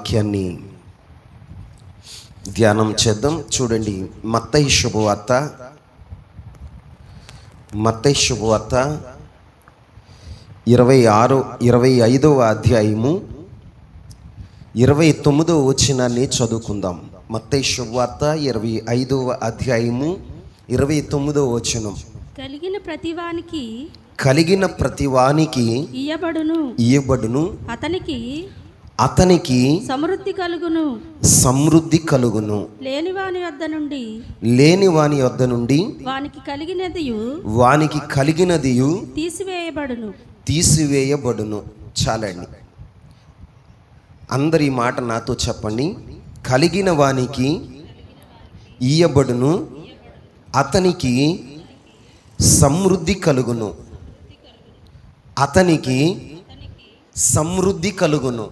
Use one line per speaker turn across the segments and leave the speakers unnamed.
వాక్యాన్ని ధ్యానం చేద్దాం. చూడండి, మత్తయి శుభవార్త 25వ అధ్యాయము 29వ వచనాన్ని చదువుకుందాం. మత్తయి శుభవార్త 25వ అధ్యాయము 29వ వచనం. కలిగిన ప్రతివానికి ఇయ్యబడును అతనికి సమృద్ధి కలుగును. లేని వాని వద్ద నుండి వానికి కలిగినదియు తీసివేయబడును. చాలండి, అందరి మాట నాతో చెప్పండి. కలిగిన వానికి ఇయ్యబడును, అతనికి సమృద్ధి కలుగును. అతనికి సమృద్ధి కలుగును.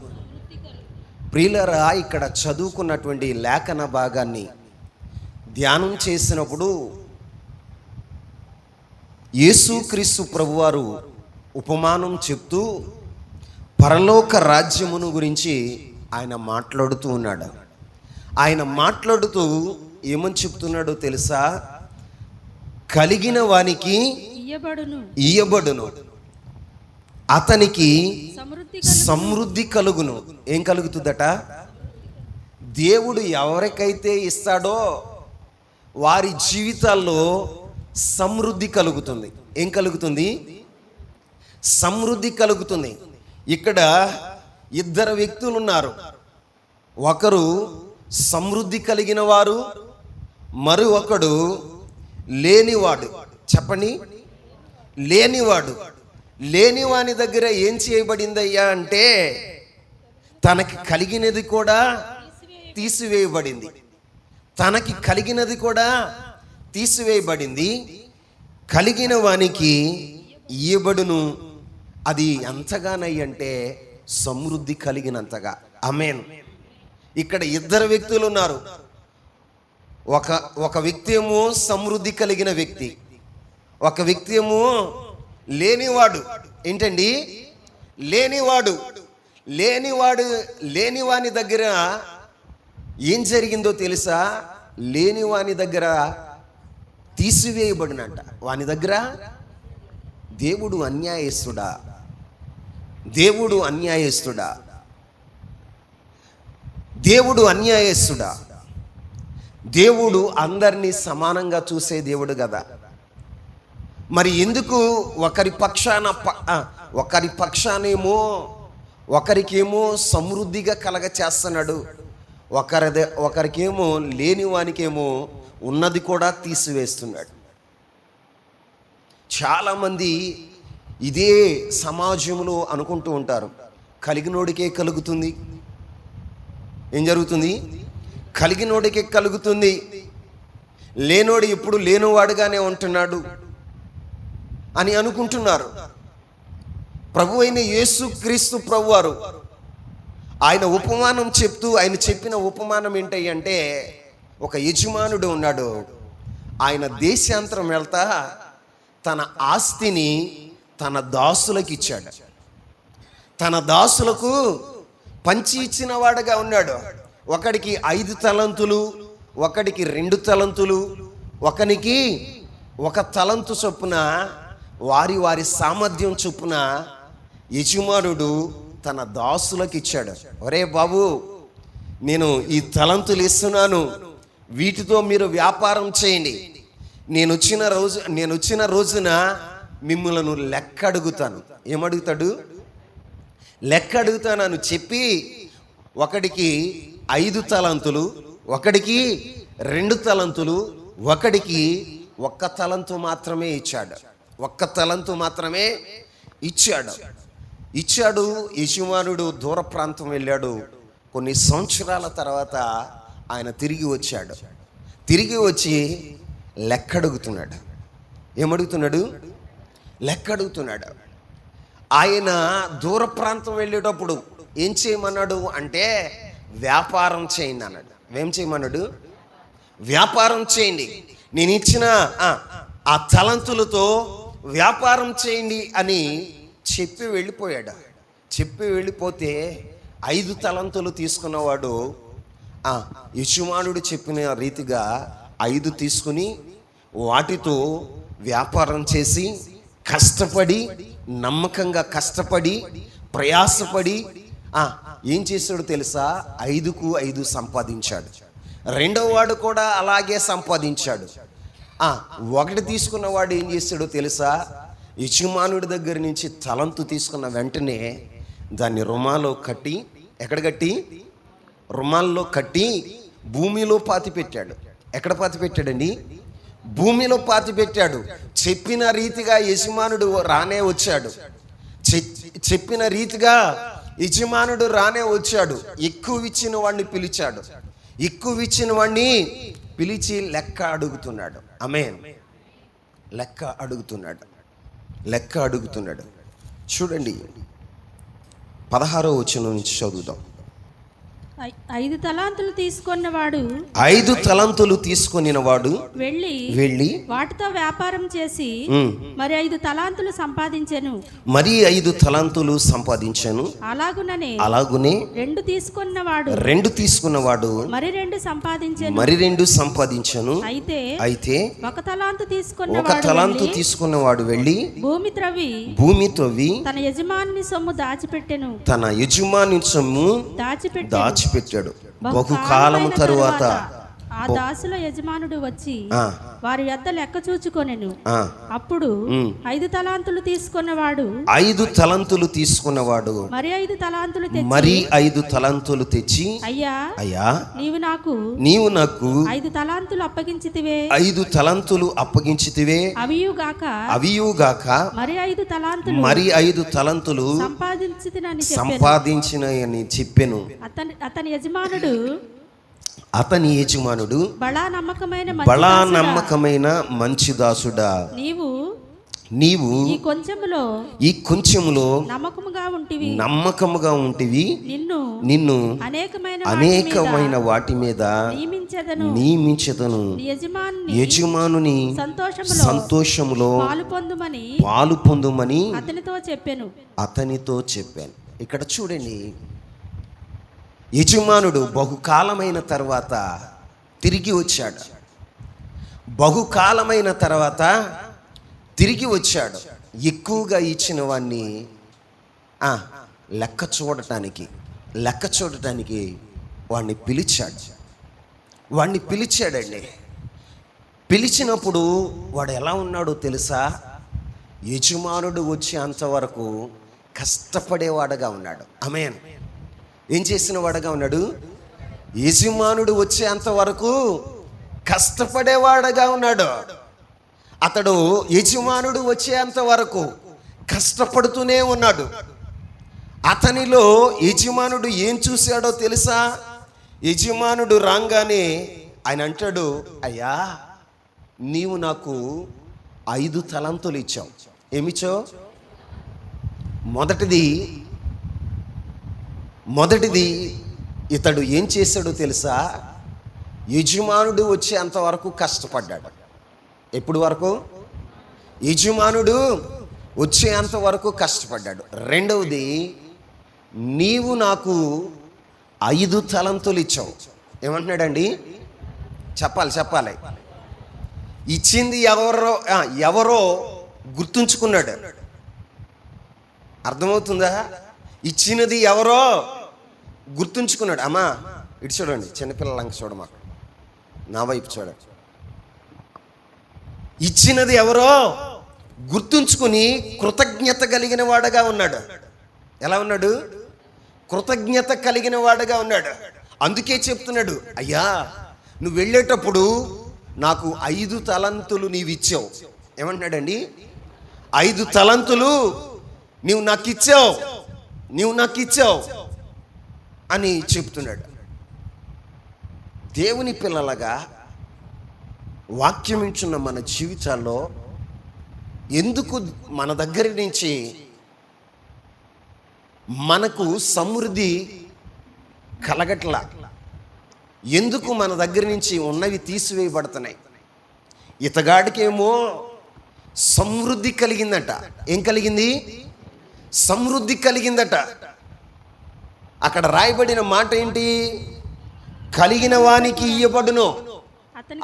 ప్రియులరా, ఇక్కడ చదువుకున్నటువంటి లేఖన భాగాన్ని ధ్యానం చేసినప్పుడు యేసుక్రీస్తు ప్రభువారు ఉపమానం చెప్తూ పరలోక రాజ్యమును గురించి ఆయన మాట్లాడుతూ ఉన్నాడు. ఆయన మాట్లాడుతూ ఏమని చెప్తున్నాడో తెలుసా? కలిగిన వానికి ఇయ్యబడును, అతనికి సమృద్ధి కలుగును. ఏం కలుగుతుందట? దేవుడు ఎవరికైతే ఇస్తాడో వారి జీవితాల్లో సమృద్ధి కలుగుతుంది. ఏం కలుగుతుంది? సమృద్ధి కలుగుతుంది. ఇక్కడ ఇద్దరు వ్యక్తులు ఉన్నారు. ఒకరు సమృద్ధి కలిగిన వారు, మరి ఒకడు లేనివాడు. చెప్పండి, లేనివాడు. లేనివాని దగ్గర ఏం చేయబడిందయ్యా అంటే తనకి కలిగినది కూడా తీసివేయబడింది. తనకి కలిగినది కూడా తీసివేయబడింది. కలిగిన వానికి ఇయ్యబడును. అది ఎంతగానయ్యంటే సమృద్ధి కలిగినంతగా. ఆమేన్. ఇక్కడ ఇద్దరు వ్యక్తులు ఉన్నారు. ఒక వ్యక్తి ఏమో సమృద్ధి కలిగిన వ్యక్తి, ఒక వ్యక్తి ఏమో లేనివాడు. ఏంటండి? లేనివాని దగ్గర ఏం జరిగిందో తెలుసా? లేనివాని దగ్గర తీసివేయబడినంట. వాని దగ్గర దేవుడు అన్యాయస్తుడా? దేవుడు అందరినీ సమానంగా చూసే దేవుడు కదా. మరి ఎందుకు ఒకరి పక్షానేమో ఒకరికేమో సమృద్ధిగా కలగ చేస్తున్నాడు, ఒకరికేమో లేని వానికేమో ఉన్నది కూడా తీసివేస్తున్నాడు. చాలామంది ఇదే సమాజంలో అనుకుంటూ ఉంటారు, కలిగినోడికే కలుగుతుంది. ఏం జరుగుతుంది? కలిగినోడికే కలుగుతుంది, లేనోడు ఎప్పుడు లేనివాడుగానే ఉంటున్నాడు అని అనుకుంటున్నారు. ప్రభు అయిన యేసుక్రీస్తు ప్రభువారు ఆయన ఉపమానం చెప్తూ, ఆయన చెప్పిన ఉపమానం ఏంటంటే, ఒక యజమానుడు ఉన్నాడు. ఆయన దేశాంతరం వెళ్తా తన ఆస్తిని తన దాసులకు ఇచ్చాడు. తన దాసులకు పంచి ఇచ్చిన వాడుగా ఉన్నాడు. ఒకడికి 5 తలంతులు, ఒకడికి 2 తలంతులు, ఒకనికి 1 తలంతు చొప్పున వారి సామర్థ్యం చొప్పున యజమానుడు తన దాసులకు ఇచ్చాడు. ఒరే బాబు, నేను ఈ తలంతులు ఇస్తున్నాను, వీటితో మీరు వ్యాపారం చేయండి. నేను వచ్చిన రోజున మిమ్మల్ని లెక్క అడుగుతాను. ఏమడుగుతాడు? లెక్క అడుగుతానని చెప్పి ఒకడికి 5 తలంతులు, ఒకడికి 2 తలంతులు, ఒకడికి 1 తలంతు మాత్రమే ఇచ్చాడు. 1 తలంతు మాత్రమే ఇచ్చాడు. యజమానుడు దూర ప్రాంతం వెళ్ళాడు. కొన్ని సంవత్సరాల తర్వాత ఆయన తిరిగి వచ్చాడు. తిరిగి వచ్చి లెక్క అడుగుతున్నాడు. ఏమడుగుతున్నాడు? లెక్క అడుగుతున్నాడు. ఆయన దూర ప్రాంతం వెళ్ళేటప్పుడు ఏం చేయమన్నాడు అంటే, వ్యాపారం చేయండి అన్నాడు. ఏం చేయమన్నాడు? వ్యాపారం చేయండి. నేను ఇచ్చిన ఆ తలంతులతో వ్యాపారం చేయండి అని చెప్పి వెళ్ళిపోయాడు. చెప్పి వెళ్ళిపోతే 5 తలంతులు తీసుకున్నవాడు యజమానుడు చెప్పిన రీతిగా 5 తీసుకుని వాటితో వ్యాపారం చేసి కష్టపడి, నమ్మకంగా కష్టపడి, ప్రయాసపడి ఏం చేశాడు తెలుసా? 5కు 5 సంపాదించాడు. రెండవ వాడు కూడా అలాగే సంపాదించాడు. 1 తీసుకున్నవాడు ఏం చేశాడో తెలుసా? యజమానుడి దగ్గర నుంచి తలంతు తీసుకున్న వెంటనే దాన్ని రుమాలో కట్టి, ఎక్కడ కట్టి? రుమాల్లో కట్టి భూమిలో పాతి పెట్టాడు. ఎక్కడ పాతి పెట్టాడండి? భూమిలో పాతి పెట్టాడు. చెప్పిన రీతిగా యజమానుడు రానే వచ్చాడు. చెప్పిన రీతిగా యజమానుడు రానే వచ్చాడు. ఎక్కువ ఇచ్చిన వాడిని పిలిచాడు. ఎక్కువ ఇచ్చిన వాడిని పిలిచి లెక్క అడుగుతున్నాడు. ఆమేన్. లెక్క అడుగుతున్నాడు. చూడండి, 16వ వచనం నుంచి చదువుదాం.
5 తలాంతులు తీసుకున్నవాడు
5 తలంతులు తీసుకొనినవాడు వెళ్ళి
వాటితో వ్యాపారం చేసి మరి 5 తలాంతులు సంపాదించెను.
మరి 5 తలాంతులు సంపాదించెను.
అలాగునే
2
తీసుకున్నవాడు మరి 2 సంపాదించెను.
అయితే
1 తలాంతు
తీసుకున్నవాడు వెళ్ళి
భూమి త్రవ్వి తన యజమాని సొమ్ము దాచిపెట్టెను.
దాచిపెట్టాడు. బహుకాలము తరువాత
ఆ దాసుల యజమానుడు వచ్చి వారి యొద్ద లెక్క చూచుకొనెను. అప్పుడు 5 తలాంతులు తీసుకున్నవాడు మరి 5 తలాంతులు తెచ్చి అయ్యా నీవు నాకు 5 తలాంతులు అప్పగించితివే అవియుగాక మరి 5 తలాంతులు సంపాదించినని చెప్పెను. అతని యజమానుడు బలా నమ్మకమైన మంచి దాసుడా, నీవు ఈ కొంచెములో నమ్మకముగా ఉంటివి, నిన్ను అనేకమైన వాటి మీద నియమించెదను. యజమానుని సంతోషములో పాలు పొందుమని అతనితో చెప్పాను. ఇక్కడ చూడండి, యజమానుడు బహుకాలమైన తర్వాత తిరిగి వచ్చాడు. ఎక్కువగా ఇచ్చిన వాడిని లెక్క చూడటానికి వాడిని పిలిచాడండి. పిలిచినప్పుడు వాడు ఎలా ఉన్నాడో తెలుసా? యజమానుడు వచ్చేంతవరకు కష్టపడేవాడుగా ఉన్నాడు. ఆమేన్. ఏం చేసిన వాడుగా ఉన్నాడు? యజమానుడు వచ్చేంత వరకు కష్టపడేవాడుగా ఉన్నాడు. అతడు యజమానుడు వచ్చేంత వరకు కష్టపడుతూనే ఉన్నాడు. అతనిలో యజమానుడు ఏం చూశాడో తెలుసా? యజమానుడు రాగానే ఆయన అంటాడు, అయ్యా నీవు నాకు 5 తలాంతులు ఇచ్చావు. ఏమిచ్చావు? మొదటిది ఇతడు ఏం చేశాడో తెలుసా? యజమానుడు వచ్చేంత వరకు కష్టపడ్డాడు. ఎప్పుడు వరకు? యజమానుడు వచ్చేంత వరకు కష్టపడ్డాడు. రెండవది, నీవు నాకు 5 తలాంతులు ఇచ్చావు. ఏమంటున్నాడండి? చెప్పాలి. ఇచ్చింది ఎవరో గుర్తుంచుకున్నాడు. అర్థమవుతుందా? ఇచ్చినది ఎవరో గుర్తుంచుకున్నాడు. అమ్మా ఇటు చూడండి, చిన్నపిల్లలంక చూడమా, నా వైపు చూడండి. ఇచ్చినది ఎవరో గుర్తుంచుకుని కృతజ్ఞత కలిగిన వాడుగా ఉన్నాడు. ఎలా ఉన్నాడు? కృతజ్ఞత కలిగిన వాడుగా ఉన్నాడు. అందుకే చెప్తున్నాడు, అయ్యా నువ్వు వెళ్ళేటప్పుడు నాకు 5 తలాంతులు నీవు ఇచ్చావు. ఏమంటున్నాడండి? 5 తలాంతులు నీవు నాకు ఇచ్చావు అని చెప్తున్నాడు. దేవుని పిల్లలుగా వాక్యం ఇచ్చున్న మన జీవితాల్లో ఎందుకు మన దగ్గర నుంచి మనకు సమృద్ధి కలగట్లా? ఎందుకు మన దగ్గర నుంచి ఉన్నవి తీసివేయబడుతున్నాయి? ఇతగాడికేమో సమృద్ధి కలిగిందట. ఏం కలిగింది? సమృద్ధి కలిగిందట.
అక్కడ రాయబడిన మాట ఏంటి? కలిగిన వానికి ఇయ్యబడును,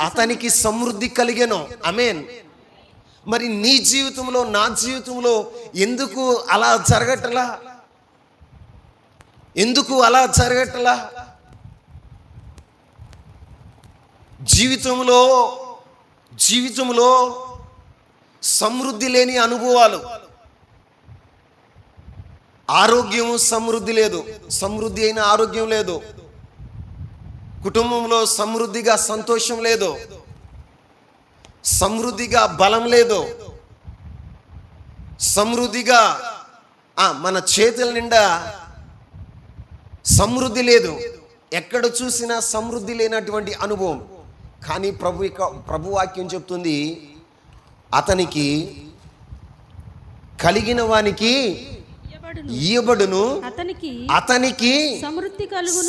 అతనికి సమృద్ధి కలిగెను. ఆమేన్. మరి నీ జీవితంలో, నా జీవితంలో ఎందుకు అలా జరగట్లా? ఎందుకు అలా జరగట్లా? జీవితంలో సమృద్ధి లేని అనుభవాలు. ఆరోగ్యము సమృద్ధి లేదు, సమృద్ధి అయిన ఆరోగ్యం లేదు. కుటుంబంలో సమృద్ధిగా సంతోషం లేదు, సమృద్ధిగా బలం లేదు, సమృద్ధిగా మన చేతుల నిండా సమృద్ధి లేదు. ఎక్కడ చూసినా సమృద్ధి లేనటువంటి అనుభవం. కానీ ప్రభు వాక్యం చెప్తుంది, అతనికి కలిగిన వానికి ఇయ్యబడును, అతనికి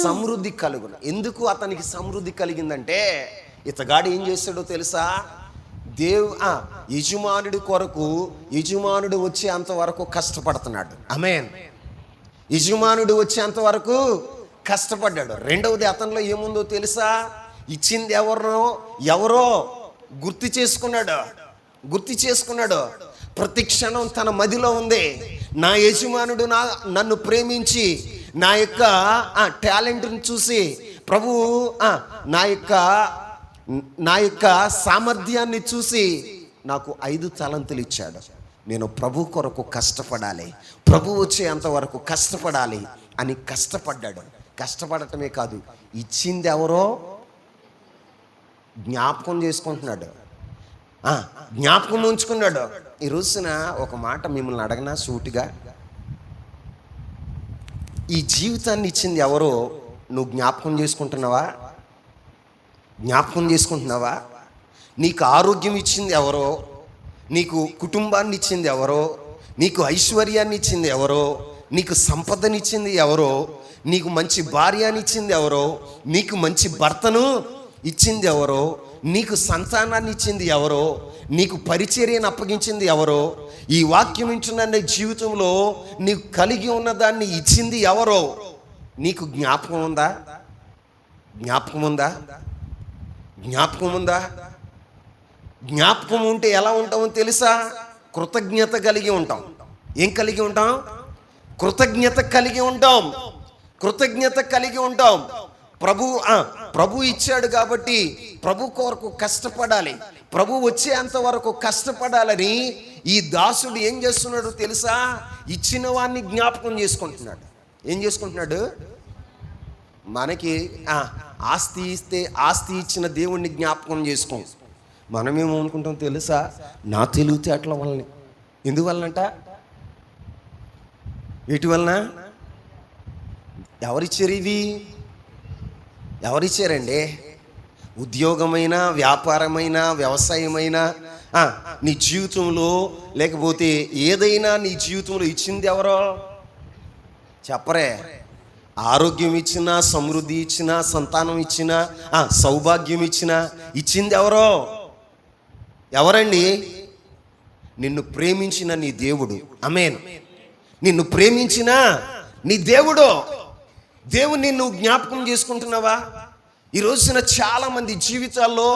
సమృద్ధి కలుగును. ఎందుకు అతనికి సమృద్ధి కలిగిందంటే, ఇతగాడు ఏం చేస్తాడో తెలుసా? యజమానుడి కొరకు యజమానుడు వచ్చేంత వరకు కష్టపడుతున్నాడు. ఆమేన్. యజమానుడు వచ్చేంత వరకు కష్టపడ్డాడు. రెండవది, అతనిలో ఏముందో తెలుసా? ఇచ్చింది ఎవరో గుర్తు చేసుకున్నాడు. ప్రతి క్షణం తన మదిలో ఉంది, నా యజమానుడు నన్ను ప్రేమించి, నా యొక్క టాలెంట్ని చూసి, ప్రభువు నా యొక్క సామర్థ్యాన్ని చూసి నాకు 5 తలంతులు ఇచ్చాడు. నేను ప్రభు కొరకు కష్టపడాలి, ప్రభు వచ్చేంత వరకు కష్టపడాలి అని కష్టపడ్డాడు. కష్టపడటమే కాదు, ఇచ్చింది ఎవరో జ్ఞాపకం చేసుకుంటున్నాడు, జ్ఞాపకం ఉంచుకున్నాడు. ఈ రోజున ఒక మాట మిమ్మల్ని అడగనా సూటిగా, ఈ జీవితాన్ని ఇచ్చింది ఎవరో నువ్వు జ్ఞాపకం చేసుకుంటున్నావా? నీకు ఆరోగ్యం ఇచ్చింది ఎవరో, నీకు కుటుంబాన్ని ఇచ్చింది ఎవరో, నీకు ఐశ్వర్యాన్ని ఇచ్చింది ఎవరో, నీకు సంపదనిచ్చింది ఎవరో, నీకు మంచి భార్యని ఇచ్చింది ఎవరో, నీకు మంచి భర్తను ఇచ్చింది ఎవరో, నీకు సంతానాన్ని ఇచ్చింది ఎవరో, నీకు పరిచర్యను అప్పగించింది ఎవరో, ఈ వాక్యం వింటున్న నీ జీవితంలో నీకు కలిగి ఉన్న దాన్ని ఇచ్చింది ఎవరో, నీకు జ్ఞాపకం ఉందా? జ్ఞాపకం ఉంటే ఎలా ఉంటామో తెలుసా? కృతజ్ఞత కలిగి ఉంటాం. ఏం కలిగి ఉంటాం? కృతజ్ఞత కలిగి ఉంటాం. ప్రభు ఇచ్చాడు కాబట్టి ప్రభు కొరకు కష్టపడాలి, ప్రభు వచ్చేంత వరకు కష్టపడాలని ఈ దాసుడు ఏం చేస్తున్నాడు తెలుసా? ఇచ్చిన వాడిని జ్ఞాపకం చేసుకుంటున్నాడు. ఏం చేసుకుంటున్నాడు? మనకి ఆస్తి ఇస్తే ఆస్తి ఇచ్చిన దేవుణ్ణి జ్ఞాపకం చేసుకోం. మనమేమో అనుకుంటాం తెలుసా? నా తెలివితేటల వల్లనే. ఎందువల్లనంట? వీటి వలన? ఎవరిచ్చారండి? ఉద్యోగమైనా, వ్యాపారమైనా, వ్యవసాయమైనా, నీ జీవితంలో లేకపోతే ఏదైనా నీ జీవితంలో ఇచ్చింది ఎవరో చెప్పరే? ఆరోగ్యం ఇచ్చినా, సమృద్ధి ఇచ్చినా, సంతానం ఇచ్చినా, సౌభాగ్యం ఇచ్చింది ఎవరండి? నిన్ను ప్రేమించిన నీ దేవుడు. ఆమేన్. నిన్ను ప్రేమించిన నీ దేవుణ్ణి నువ్వు జ్ఞాపకం చేసుకుంటున్నావా? ఈ రోజున చాలా మంది జీవితాల్లో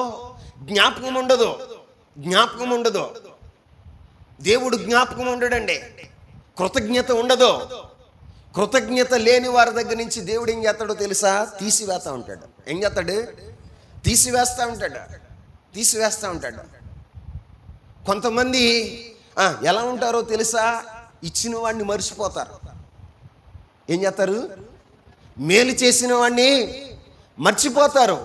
జ్ఞాపకం ఉండదు. దేవుడు జ్ఞాపకం ఉండడండి. కృతజ్ఞత ఉండదు. కృతజ్ఞత లేని వారి దగ్గర నుంచి దేవుడు ఏం చేస్తాడో తెలుసా? తీసివేస్తూ ఉంటాడు. ఏం చేస్తాడు? తీసివేస్తూ ఉంటాడు. కొంతమంది ఎలా ఉంటారో తెలుసా? ఇచ్చిన వాడిని మర్చిపోతారు. ఏం చేస్తారు? మేలు చేసిన వాడిని మర్చిపోతారు.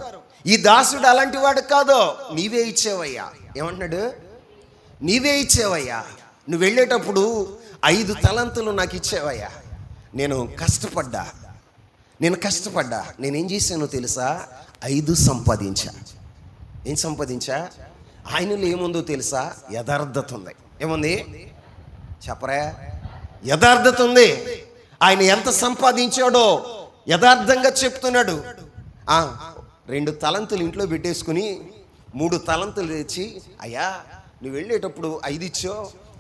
ఈ దాసుడు అలాంటి వాడు కాదు. నీవే ఇచ్చేవయ్యా. ఏమంటున్నాడు? నీవే ఇచ్చేవయ్యా. నువ్వు వెళ్ళేటప్పుడు 5 తలంతులు నాకు ఇచ్చేవయ్యా. నేను కష్టపడ్డా. నేనేం చేశానో తెలుసా? 5 సంపాదించా. ఏం సంపాదించా? ఆయనలో ఏముందో తెలుసా? యథార్థత ఉంది. ఏముంది చెప్పరా? యథార్థత ఉంది. ఆయన ఎంత సంపాదించాడో యథార్థంగా చెప్తున్నాడు. 2 తలంతులు ఇంట్లో పెట్టేసుకుని 3 తలంతులు తెచ్చి, అయ్యా నువ్వు వెళ్ళేటప్పుడు 5 ఇచ్చో,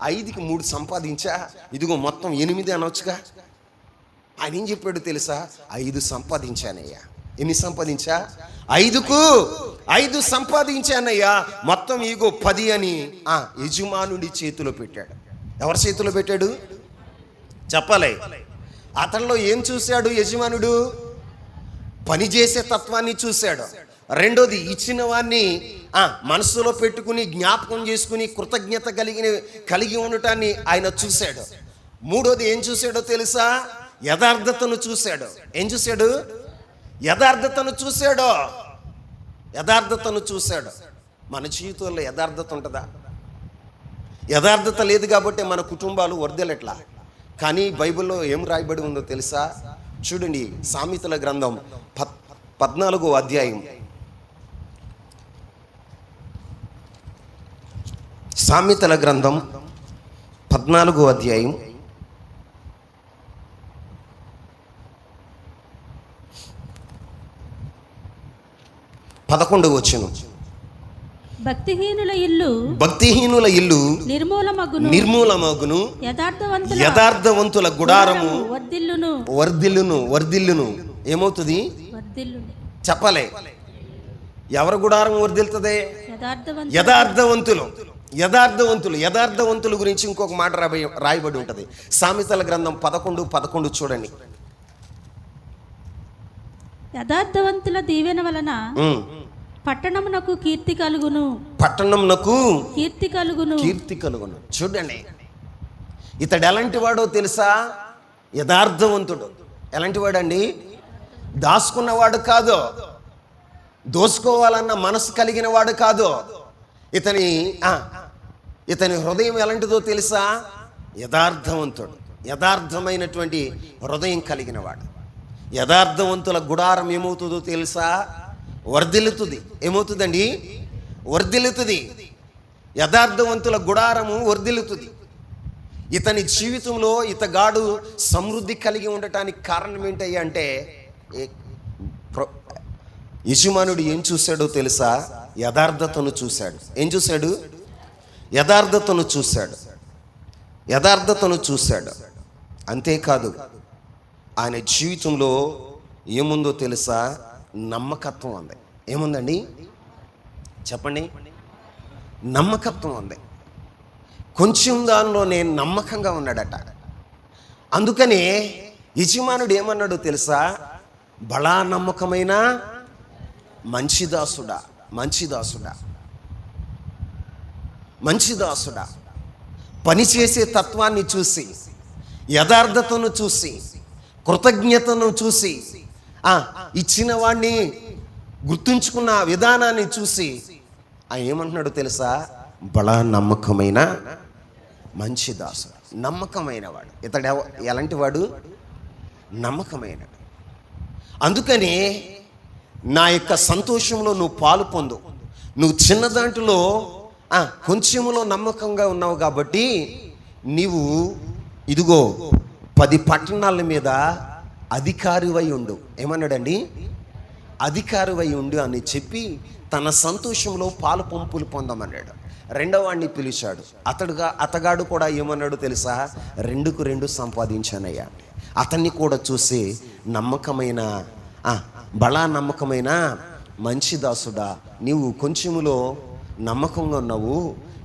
5కి 3 సంపాదించా, ఇదిగో మొత్తం 8 అనొచ్చుగా. ఆయన ఏం చెప్పాడు తెలుసా? 5 సంపాదించానయ్యా. ఎన్ని సంపాదించా? 5కు 5 సంపాదించానయ్యా, మొత్తం ఇగో 10 అని యజమానుడి చేతిలో పెట్టాడు. ఎవరి చేతిలో పెట్టాడు చెప్పాలి? అతనిలో ఏం చూశాడు యజమానుడు? పని చేసే తత్వాన్ని చూశాడు. రెండోది, ఇచ్చిన వాడిని మనసులో పెట్టుకుని జ్ఞాపకం చేసుకుని కృతజ్ఞత కలిగి ఉండటాన్ని ఆయన చూశాడు. మూడోది ఏం చూశాడో తెలుసా? యథార్థతను చూశాడు. ఏం చూశాడు? యథార్థతను చూశాడు. యథార్థతను చూశాడు. మన జీవితంలో యథార్థత ఉంటుందా? యథార్థత లేదు కాబట్టి మన కుటుంబాలు వర్ధిల్లట్లా. కానీ బైబిల్లో ఏం రాయబడి ఉందో తెలుసా? చూడండి, సామెతల గ్రంథం 14వ అధ్యాయం. సామెతల గ్రంథం 14వ అధ్యాయం 11వ వచనం.
భక్తిహీనుల ఇల్లు నిర్మూలమగును, యథార్థవంతుల గుడారము వర్ధిల్లును. ఏమవుతుంది చెప్పలే? ఎవరి గుడారం వర్ధిల్లుతుంది? యథార్థవంతులు గురించి ఇంకొక మాట రాయబడి ఉంటుంది. సామెతల గ్రంథం 11:11 చూడండి. యథార్థవంతుల దీవెన వలన పట్టణమునకు కీర్తి కలుగును.
చూడండి, ఇతడు ఎలాంటి వాడో తెలుసా? యథార్థవంతుడు. ఎలాంటి వాడండి? దాచుకున్నవాడు కాదు, దోసుకోవాలన్న మనసు కలిగిన వాడు కాదు. ఇతని హృదయం ఎలాంటిదో తెలుసా? యథార్థవంతుడు. యథార్థమైనటువంటి హృదయం కలిగిన వాడు. యథార్థవంతుల గుడారం ఏమవుతుందో తెలుసా? వర్ధిల్లుతుంది. ఏమవుతుందండి? వర్ధిల్లుతుంది. యథార్థవంతుల గుడారము వర్ధిల్లుతుంది. ఇతని జీవితంలో ఇతగాడు సమృద్ధి కలిగి ఉండటానికి కారణం ఏంటయ్యా అంటే, యజమానుడు ఏం చూశాడో తెలుసా? యథార్థతను చూశాడు. ఏం చూశాడు? యథార్థతను చూశాడు. అంతేకాదు, ఆయన జీవితంలో ఏముందో తెలుసా? నమ్మకత్వం ఉంది. ఏముందండి చెప్పండి? నమ్మకత్వం ఉంది. కొంచెం దానిలోనే నమ్మకంగా ఉన్నాడట. అందుకనే యజమానుడు ఏమన్నాడో తెలుసా? బలా నమ్మకమైన మంచి దాసుడా. పనిచేసే తత్వాన్ని చూసి, యథార్థతను చూసి, కృతజ్ఞతను చూసి, ఇచ్చిన వాడిని గుర్తుంచుకున్న విధానాన్ని చూసి ఆయన ఏమంటున్నాడో తెలుసా? బలా నమ్మకమైన మంచి దాసుడు. నమ్మకమైన వాడు. ఇతడు ఎలాంటి వాడు? నమ్మకమైన. అందుకని నా యొక్క సంతోషంలో నువ్వు పాలు పొందు. నువ్వు చిన్న దాంట్లో కొంచెంలో నమ్మకంగా ఉన్నావు కాబట్టి నీవు ఇదిగో 10 పట్టణాల మీద అధికారివై ఉండు. ఏమన్నాడండి? అధికారివై ఉండు అని చెప్పి తన సంతోషంలో పాలు పంపులు పొందమన్నాడు. రెండవ వాడిని పిలిచాడు. అతగాడు కూడా ఏమన్నాడు తెలుసా? 2కు 2 సంపాదించానయ్యా. అతన్ని కూడా చూసి నమ్మకమైన బలా నమ్మకమైన మంచి దాసుడా, నీవు కొంచెములో నమ్మకంగా ఉన్నావు.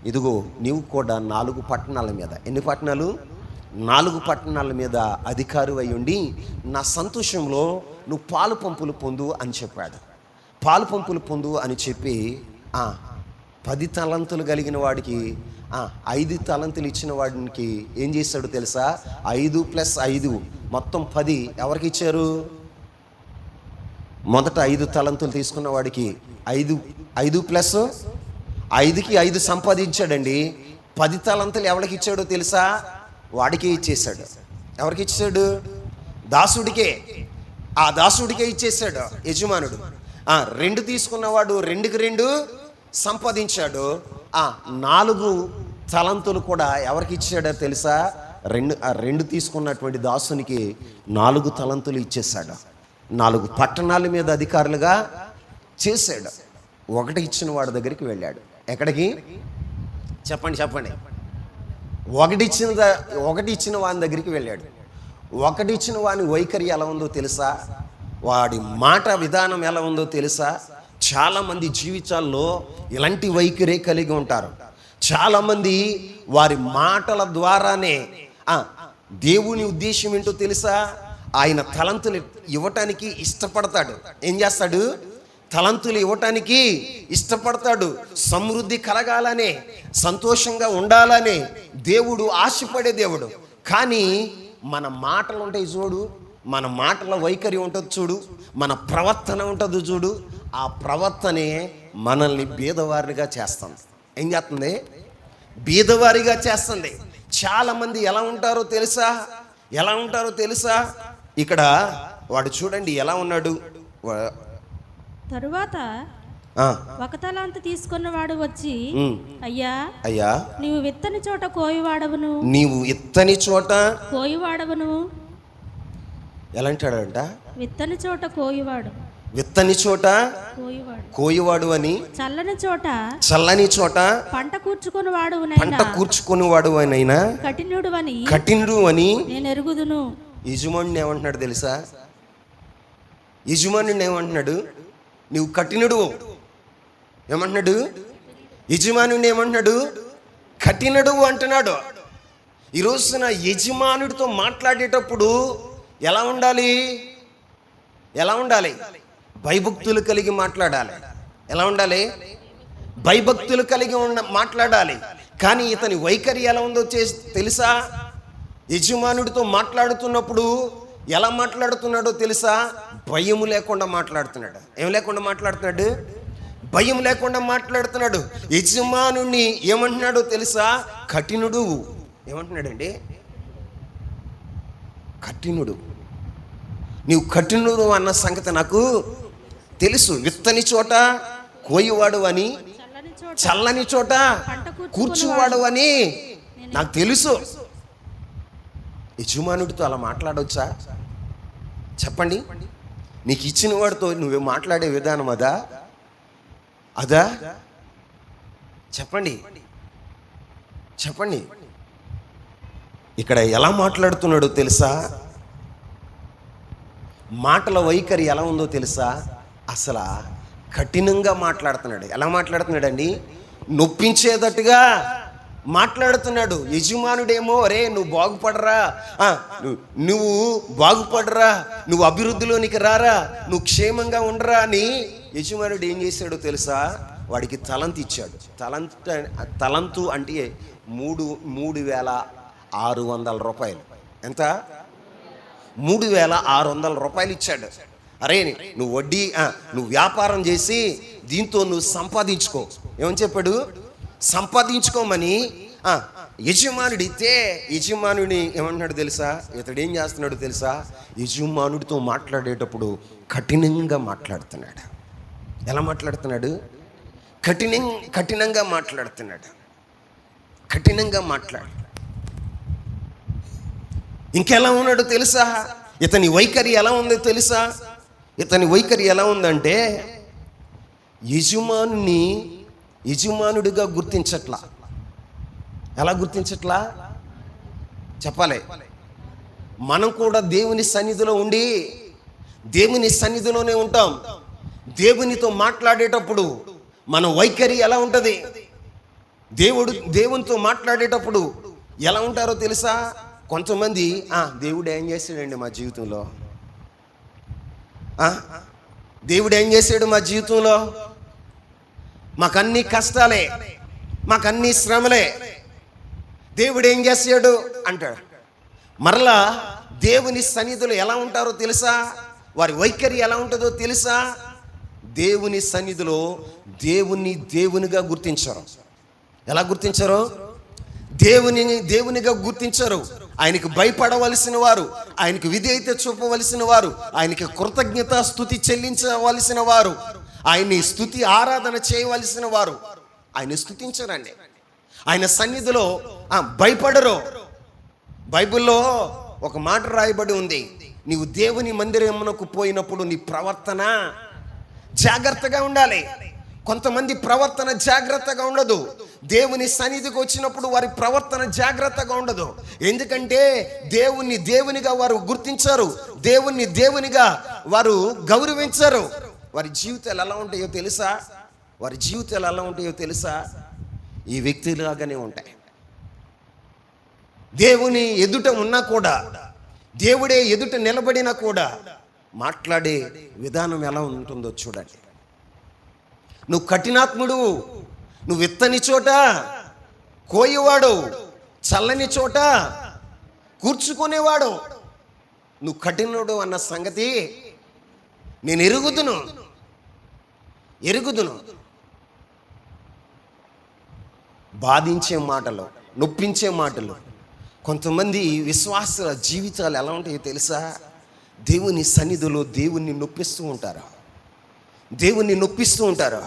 ఇదిగో నీవు కూడా 4 పట్టణాల మీద, ఎన్ని పట్టణాలు? 4 పట్టణాల మీద అధికారి అయి ఉండి నా సంతోషంలో నువ్వు పాలు పంపులు పొందు అని చెప్పాడు. పాలు పంపులు పొందు అని చెప్పి 10 తలంతులు కలిగిన వాడికి 5 తలంతులు ఇచ్చిన వాడికి ఏం చేశాడు తెలుసా? 5 + 5 మొత్తం 10 ఎవరికి ఇచ్చారు? మొదట 5 తలంతులు తీసుకున్న వాడికి 5 + 5కి 5 సంపాదించాడండి. 10 తలంతులు ఎవరికి ఇచ్చాడో తెలుసా? వాడికే ఇచ్చేశాడు. ఎవరికి ఇచ్చాడు? దాసుడికే. ఆ దాసుడికే ఇచ్చేశాడు యజమానుడు. 2 తీసుకున్నవాడు 2కి 2 సంపాదించాడు. 4 తలంతులు కూడా ఎవరికి ఇచ్చాడో తెలుసా? 2 తీసుకున్నటువంటి దాసునికి 4 తలంతులు ఇచ్చేశాడు. 4 పట్టణాల మీద అధికారులుగా చేశాడు. 1 ఇచ్చిన వాడి దగ్గరికి వెళ్ళాడు. ఎక్కడికి? చెప్పండి. 1 ఇచ్చిన వాని దగ్గరికి వెళ్ళాడు. ఒకటిచ్చిన వాని వైఖరి ఎలా ఉందో తెలుసా? వాడి మాట విధానం ఎలా ఉందో తెలుసా? చాలామంది జీవితాల్లో ఇలాంటి వైఖరే కలిగి ఉంటారు. చాలామంది వారి మాటల ద్వారానే దేవుని ఉద్దేశం ఏంటో తెలుసా? ఆయన తలంతులు ఇవ్వటానికి ఇష్టపడతాడు. ఏం చేస్తాడు? తలంతులు ఇవ్వటానికి ఇష్టపడతాడు. సమృద్ధి కలగాలనే, సంతోషంగా ఉండాలనే దేవుడు ఆశపడే దేవుడు. కానీ మన మాటలు ఉంటాయి చూడు, మన మాటల వైఖరి ఉంటుంది చూడు, మన ప్రవర్తన ఉంటుంది చూడు, ఆ ప్రవర్తనే మనల్ని బీదవారిగా చేస్తుంది. ఏం చేస్తుంది? బీదవారిగా చేస్తుంది. చాలామంది ఎలా ఉంటారో తెలుసా? ఎలా ఉంటారో తెలుసా? ఇక్కడ వాడు చూడండి ఎలా ఉన్నాడు.
తరువాత ఒక తలాంతు తీసుకున్నవాడు వచ్చి, అయ్యా
అయ్యా
నీవు విత్తని చోట కోయివాడవును,
నీవు విత్తని చోట
కోయివాడవును.
ఎలా అంటాడంట?
విత్తని చోట కోయివాడు,
విత్తని చోట
కోయివాడు,
కోయివాడు అని,
చల్లని చోట
చల్లని చోట
పంట కూర్చుకుని వాడు,
పంట కూర్చుకుని వాడు అయినా,
కఠినుడు అని
కఠినుడు అని
నేను ఎరుగుదును.
యజమానుని ఏమంటున్నాడు తెలుసా? యజమానుని ఏమంటున్నాడు? నువ్వు కఠినుడు ఏమంటున్నాడు? యజమానుని ఏమంటున్నాడు? కఠినుడు అంటున్నాడు. ఈ రోజున యజమానుడితో మాట్లాడేటప్పుడు ఎలా ఉండాలి? ఎలా ఉండాలి? భయభక్తులు కలిగి మాట్లాడాలి. ఎలా ఉండాలి? భయభక్తులు కలిగి మాట్లాడాలి. కానీ ఇతని వైఖరి ఎలా ఉందో తెలుసా? యజమానుడితో మాట్లాడుతున్నప్పుడు ఎలా మాట్లాడుతున్నాడో తెలుసా? భయం లేకుండా మాట్లాడుతున్నాడు. ఏం లేకుండా మాట్లాడుతున్నాడు? భయం లేకుండా మాట్లాడుతున్నాడు. యజమానుని ఏమంటున్నాడో తెలుసా? కఠినుడు. ఏమంటున్నాడండి? కఠినుడు. నీవు కఠినుడు అన్న సంగతి నాకు తెలుసు. విత్తని చోట కోయివాడు అని, చల్లని చోట కూర్చువాడు అని నాకు తెలుసు. యజమానుడితో అలా మాట్లాడవచ్చా? చెప్పండి. నీకు ఇచ్చిన వాడితో నువ్వు మాట్లాడే విధానం అదా? అదా? చెప్పండి, చెప్పండి. ఇక్కడ ఎలా మాట్లాడుతున్నాడో తెలుసా? మాటల వైఖరి ఎలా ఉందో తెలుసా? అసలు కఠినంగా మాట్లాడుతున్నాడు. ఎలా మాట్లాడుతున్నాడండి? నొప్పించేటట్టుగా మాట్లాడుతున్నాడు. యజమానుడేమో అరే నువ్వు బాగుపడరా, నువ్వు బాగుపడరా, నువ్వు అభివృద్ధిలోనికి రారా, నువ్వు క్షేమంగా ఉండరా అని యజమానుడు ఏం చేశాడో తెలుసా? వాడికి తలంతు ఇచ్చాడు. తలంతు అంటే 3,600 రూపాయలు. ఎంత? 3,600 రూపాయలు ఇచ్చాడు. అరే నువ్వు వడ్డీ నువ్వు వ్యాపారం చేసి దీంతో నువ్వు సంపాదించుకో. ఏమని చెప్పాడు? సంపాదించుకోమని యజమానుడు ఇస్తే, యజమానుడిని ఏమంటున్నాడు తెలుసా? ఇతడు ఏం చేస్తున్నాడు తెలుసా? యజమానుడితో మాట్లాడేటప్పుడు కఠినంగా మాట్లాడుతున్నాడు. ఎలా మాట్లాడుతున్నాడు? కఠినంగా మాట్లాడుతున్నాడు. కఠినంగా మాట్లాడు. ఇంకెలా ఉన్నాడు తెలుసా? ఇతని వైఖరి ఎలా ఉందో తెలుసా? ఇతని వైఖరి ఎలా ఉందంటే యజమానుడిగా గుర్తించట్లా. ఎలా గుర్తించట్లా? చెప్పాలి. మనం కూడా దేవుని సన్నిధిలో ఉండి దేవుని సన్నిధిలోనే ఉంటాం. దేవునితో మాట్లాడేటప్పుడు మన వైఖరి ఎలా ఉంటుంది? దేవునితో మాట్లాడేటప్పుడు ఎలా ఉంటారో తెలుసా? కొంతమంది దేవుడు ఏం చేశాడండి మా జీవితంలో, దేవుడు ఏం చేశాడు మా జీవితంలో, మాకన్నీ కష్టాలే, మాకన్నీ శ్రమలే, దేవుడు ఏం చేశాడు అంటాడు. మరలా దేవుని సన్నిధిలో ఎలా ఉంటారో తెలుసా? వారి వైఖరి ఎలా ఉంటుందో తెలుసా? దేవుని సన్నిధిలో దేవునిగా గుర్తించరు. ఎలా గుర్తించరు? దేవునిగా గుర్తించరు. ఆయనకు భయపడవలసిన వారు, ఆయనకు విధేయత చూపవలసిన వారు, ఆయనకి కృతజ్ఞత స్తుతి చెల్లించవలసిన వారు, ఆయన్ని స్తుతి ఆరాధన చేయవలసిన వారు ఆయన స్తుతించరండి. ఆయన సన్నిధిలో భయపడరు. బైబిల్లో ఒక మాట రాయబడి ఉంది, నీవు దేవుని మందిరమునకు పోయినప్పుడు నీ ప్రవర్తన జాగ్రత్తగా ఉండాలి. కొంతమంది ప్రవర్తన జాగ్రత్తగా ఉండదు. దేవుని సన్నిధికి వచ్చినప్పుడు వారి ప్రవర్తన జాగ్రత్తగా ఉండదు. ఎందుకంటే దేవుణ్ణి దేవునిగా వారు గుర్తించారు, దేవుణ్ణి దేవునిగా వారు గౌరవించారు. వారి జీవితాలు ఎలా ఉంటాయో తెలుసా? వారి జీవితాలు ఎలా ఉంటాయో తెలుసా? ఈ వ్యక్తిలాగానే ఉంటాయి. దేవుని ఎదుట ఉన్నా కూడా, దేవుడే ఎదుట నిలబడినా కూడా మాట్లాడే విధానం ఎలా ఉంటుందో చూడండి. నువ్వు కఠినాత్ముడు, నువ్వు విత్తని చోట కోయేవాడు, చల్లని చోట కూర్చుకునేవాడు. నువ్వు కఠినుడు అన్న సంగతి నేను ఎరుగుదును. బాధించే మాటలు, నొప్పించే మాటలు. కొంతమంది విశ్వాసుల జీవితాలు ఎలా ఉంటాయో తెలుసా? దేవుని సన్నిధిలో దేవుణ్ణి నొప్పిస్తూ ఉంటారు, దేవుని నొప్పిస్తూ ఉంటారు.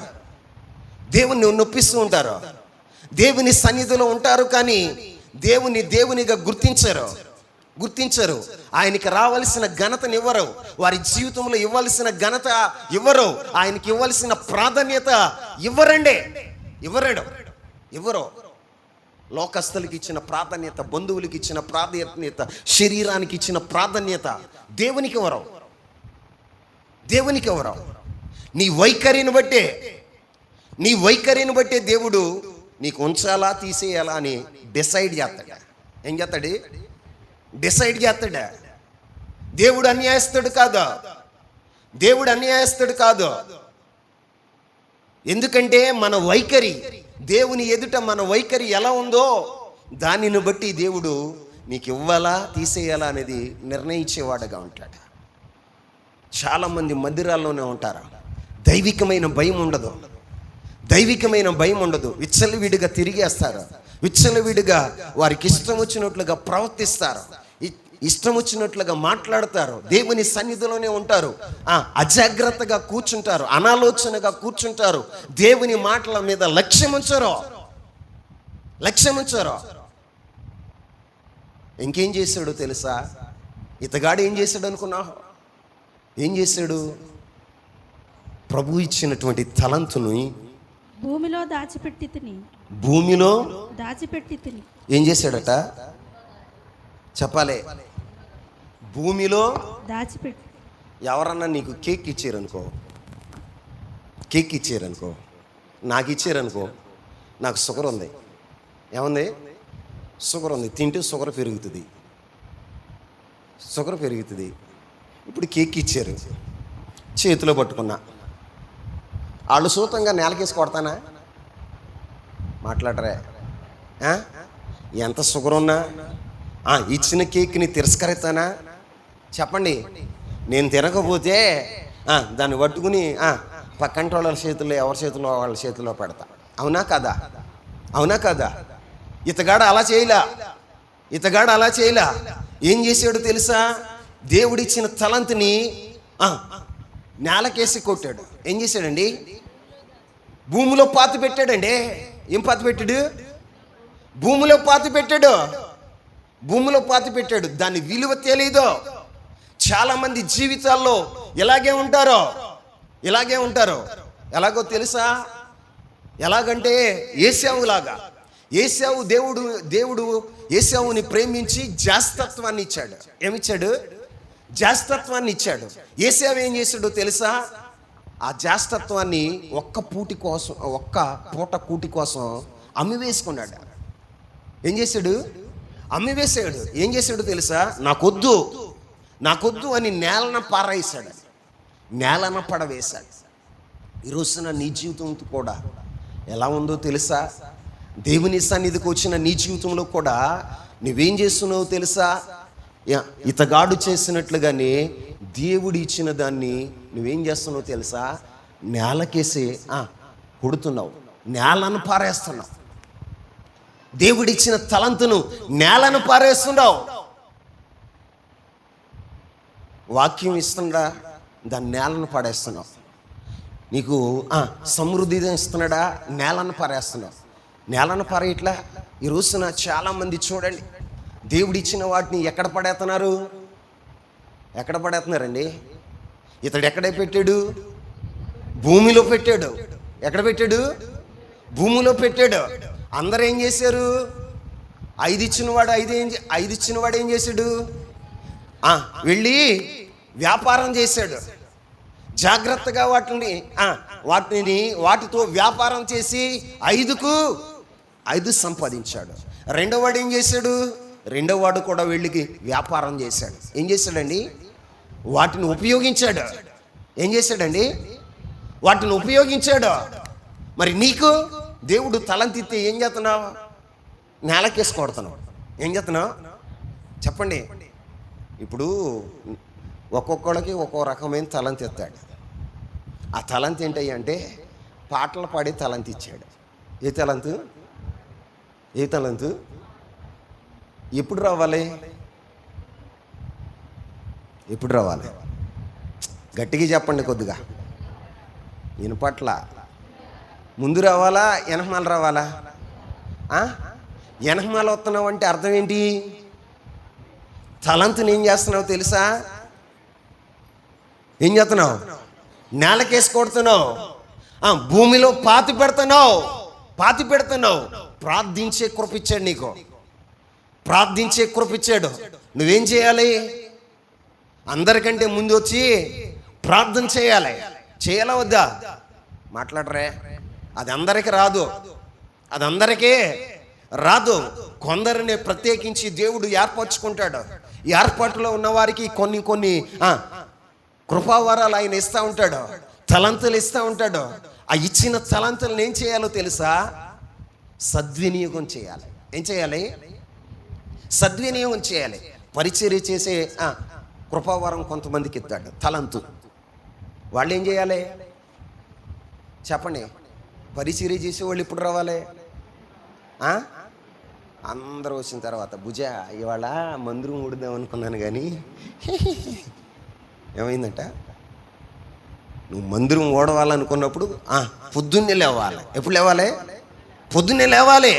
దేవుని సన్నిధిలో ఉంటారు కానీ దేవుని దేవునిగా గుర్తించరు. ఆయనకి రావాల్సిన ఘనతను ఇవ్వరు, వారి జీవితంలో ఇవ్వాల్సిన ఘనత ఇవ్వరు, ఆయనకి ఇవ్వాల్సిన ప్రాధాన్యత ఇవ్వరు. లోకస్తులకి ఇచ్చిన ప్రాధాన్యత, బంధువులకి ఇచ్చిన ప్రాధాన్యత, శరీరానికి ఇచ్చిన ప్రాధాన్యత దేవునికి ఎవరు? నీ వైఖరిని బట్టే దేవుడు నీకు ఉంచాలా తీసేయాలా అని డిసైడ్ చేస్తాడు. ఏం చేస్తాడు? డిసైడ్ చేస్తాడా? దేవుడు అన్యాయస్తుడు కాదు. ఎందుకంటే మన వైఖరి, దేవుని ఎదుట మన వైఖరి ఎలా ఉందో దానిని బట్టి దేవుడు నీకు ఇవ్వాలా తీసేయాలా అనేది నిర్ణయించేవాడుగా ఉంటాడు. చాలామంది మందిరాల్లోనే ఉంటారు, దైవికమైన భయం ఉండదు. విచ్చలవిడిగా తిరిగేస్తారు, విచ్చలవిడిగా వారికి ఇష్టం వచ్చినట్లుగా ప్రవర్తిస్తారు, ఇష్టం వచ్చినట్లుగా మాట్లాడతారు. దేవుని సన్నిధిలోనే ఉంటారు, అజాగ్రత్తగా కూర్చుంటారు, అనాలోచనగా కూర్చుంటారు. దేవుని మాటల మీద లక్ష్యం ఉంచరు. ఇంకేం చేశాడు తెలుసా? ఇతగాడు ఏం చేశాడు అనుకున్నావు? ఏం చేశాడు? ప్రభు ఇచ్చినటువంటి తలంతుని
భూమిలో దాచిపెట్టి తిని
ఏం చేశాడట? చెప్పాలి. భూమిలో
దాచిపెట్టి.
ఎవరన్నా నీకు కేక్ ఇచ్చారనుకో, నాకు ఇచ్చారనుకో, నాకు షుగర్ ఉంది, ఏముంది? షుగర్ ఉంది, తింటే షుగర్ పెరుగుతుంది. ఇప్పుడు కేక్ ఇచ్చారు, చేతిలో పట్టుకున్నా, వాళ్ళు సూతంగా నేలకేసి కొడతానా? మాట్లాడరే? ఎంత షుగర్ ఉన్నా ఇచ్చిన కేక్ని తిరస్కరిస్తానా? చెప్పండి. నేను తినకపోతే దాన్ని పట్టుకుని పక్కంటి వాళ్ళ చేతుల్లో, ఎవరి చేతిలో వాళ్ళ చేతిలో పెడతా. అవునా కదా? ఇతగాడు అలా చేయలా. ఏం చేశాడు తెలుసా? దేవుడిచ్చిన తలంతిని నేలకేసి కొట్టాడు. ఏం చేశాడండి? భూమిలో పాతి పెట్టాడండి. ఏం పాతి పెట్టాడు? భూమిలో పాతి పెట్టాడు. దాని విలువ తెలీదు. చాలామంది జీవితాల్లో ఇలాగే ఉంటారు. ఎలాగో తెలుసా? ఎలాగంటే ఏశావులాగా. దేవుడు ఏశావుని ప్రేమించి జాస్తత్వాన్ని ఇచ్చాడు. ఏమిచ్చాడు? జాస్తత్వాన్ని ఇచ్చాడు. ఏశావు ఏం చేశాడో తెలుసా? ఆ జాస్తత్వాన్ని ఒక్క పూట కూటి కోసం అమ్మివేసుకున్నాడు. ఏం చేశాడు? అమ్మివేసాడు. ఏం చేశాడు తెలుసా? నాకొద్దు అని నేలన పడవేశాడు. ఈరోజున నీ జీవితంతో కూడా ఎలా ఉందో తెలుసా? దేవుని సన్నిధికి వచ్చిన నీ జీవితంలో కూడా నువ్వేం చేస్తున్నావో తెలుసా? ఇతగాడు చేసినట్లుగానే దేవుడు ఇచ్చిన దాన్ని నువ్వేం చేస్తున్నావు తెలుసా? నేలకేసి కొడుతున్నావు, నేలను పారేస్తున్నావు. దేవుడిచ్చిన తలంతును నేలను పారేస్తున్నావు. వాక్యం ఇస్తుండా, దాన్ని నేలను పాడేస్తున్నావు. నీకు సమృద్ధి ఇస్తున్నాడా, నేలను పారేస్తున్నావు. నేలను పారేయట్లా. ఈ రోజున చాలామంది చూడండి, దేవుడిచ్చిన వాటిని ఎక్కడ పడేస్తున్నారండి? ఇతడు ఎక్కడ పెట్టాడు? భూమిలో పెట్టాడు. ఎక్కడ పెట్టాడు? భూమిలో పెట్టాడు. అందరూ ఏం చేశారు? 5 ఇచ్చినవాడు 5 ఇచ్చినవాడు ఏం చేశాడు? వెళ్ళి వ్యాపారం చేశాడు. జాగ్రత్తగా వాటితో వ్యాపారం చేసి 5కు 5 సంపాదించాడు. రెండోవాడు ఏం చేశాడు? రెండోవాడు కూడా వెళ్ళి వ్యాపారం చేశాడు. ఏం చేశాడండి? వాటిని ఉపయోగించాడు. ఏం చేశాడండి? వాటిని ఉపయోగించాడు. మరి నీకు దేవుడు తలంతిస్తే ఏం చేస్తున్నావు? నేలకేసి కొడుతున్నావు. ఏం చేస్తున్నావు చెప్పండి. ఇప్పుడు ఒక్కొక్కడికి ఒక్కో రకమైన తలంతి ఇస్తాడు. ఆ తలంతి ఏంటయ్య అంటే పాటలు పాడి తలంతి ఇచ్చాడు. ఏ తలంతు? ఏ తలంతు? ఎప్పుడు రావాలి? ఎప్పుడు రావాలి? గట్టిగా చెప్పండి కొద్దిగా. వినపట్ల. ముందు రావాలా వెనకమాల రావాలా? వెనకమాల వస్తున్నావు అంటే అర్థం ఏంటి? తలంతుని ఏం చేస్తున్నావు తెలుసా? ఏం చేస్తున్నావు? నేలకేసి కొడుతున్నావు. భూమిలో పాతి పెడుతున్నావు. ప్రార్థించే కృపిచ్చాడు నీకు. ప్రార్థించే కృపిచ్చాడు. నువ్వేం చేయాలి? అందరికంటే ముందు వచ్చి ప్రార్థన చేయాలి. చేయాలా వద్దా? మాట్లాడరే. అది అందరికీ రాదు. కొందరిని ప్రత్యేకించి దేవుడు ఏర్పరచుకుంటాడు. ఏర్పాటులో ఉన్న వారికి కొన్ని కృపావరాలు ఆయన ఇస్తూ ఉంటాడు. తలంతులు ఇస్తూ ఉంటాడు. ఆ ఇచ్చిన తలంతులను ఏం చేయాలో తెలుసా? సద్వినియోగం చేయాలి. ఏం చేయాలి? సద్వినియోగం చేయాలి. పరిచర్య చేసే కృపావరం కొంతమందికి ఇస్తాడు తలంతు. వాళ్ళు ఏం చేయాలి చెప్పండి? పరిచర్య చేసేవాళ్ళు ఇప్పుడు రావాలి. అందరూ వచ్చిన తర్వాత ఇవాళ మందిరం ఊడుదాం అనుకున్నాను కానీ ఏమైందంట? నువ్వు మందిరం ఓడవాలనుకున్నప్పుడు పొద్దున్నే లేవాలి. ఎప్పుడు లేవాలి? పొద్దున్నే లేవాలి.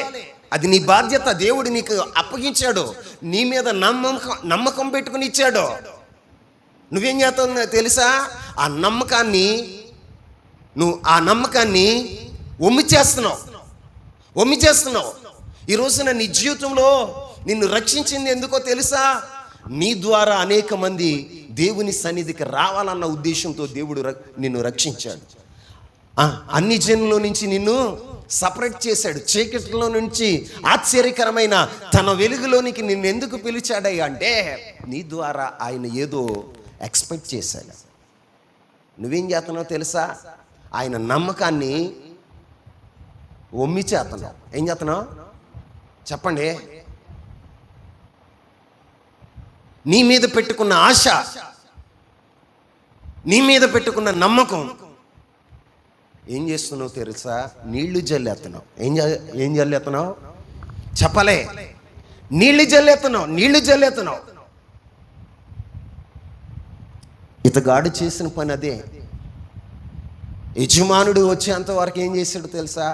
అది నీ బాధ్యత. దేవుడు నీకు అప్పగించాడు. నీ మీద నమ్మకం పెట్టుకుని ఇచ్చాడు. నువ్వేం చేస్తావు తెలుసా? ఆ నమ్మకాన్ని ఒమ్మి చేస్తున్నావు. ఈ రోజున నీ జీవితంలో నిన్ను రక్షించింది ఎందుకో తెలుసా? నీ ద్వారా అనేక మంది దేవుని సన్నిధికి రావాలన్న ఉద్దేశంతో దేవుడు నిన్ను రక్షించాడు. అన్ని జనుల నుంచి నిన్ను సపరేట్ చేశాడు. చీకటిలో నుంచి ఆశ్చర్యకరమైన తన వెలుగులోనికి నిన్ను ఎందుకు పిలిచాడయ్యా అంటే నీ ద్వారా ఆయన ఏదో ఎక్స్పెక్ట్ చేశాడు. నువ్వేం చేస్తున్నావు తెలుసా? ఆయన నమ్మకాన్ని ఒమ్మి చేస్తున్నావు. ఏం చేస్తున్నావు చెప్పండి? నీ మీద పెట్టుకున్న ఆశ, నీ మీద పెట్టుకున్న నమ్మకం ఏం చేస్తున్నావు తెలుసా? నీళ్లు జల్లేస్తున్నావు. ఏం జల్లేస్తున్నావు చెప్పలే? నీళ్లు జల్లేస్తున్నావు. ఇతగాడు చేసిన పని అదే. యజమానుడు వచ్చేంత వరకు ఏం చేశాడు తెలుసా?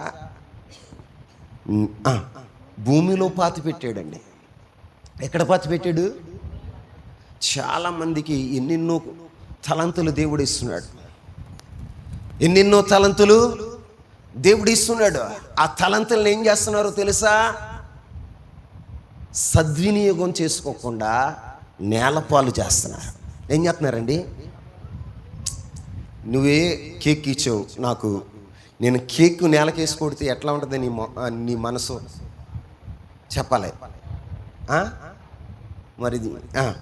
భూమిలో పాతి పెట్టాడండి. ఎక్కడ పాతి పెట్టాడు? చాలామందికి ఎన్నెన్నో తలంతులు దేవుడు ఇస్తున్నాడు. ఆ తలంతులను ఏం చేస్తున్నారో తెలుసా? సద్వినియోగం చేసుకోకుండా నేలపాలు చేస్తున్నారు. ఏం చేస్తున్నారండి? నువ్వే కేక్ ఇచ్చావు నాకు, నేను కేక్ నేలకేసి కొడితే ఎట్లా ఉంటుంది నీ మనసు చెప్పాలి. మరి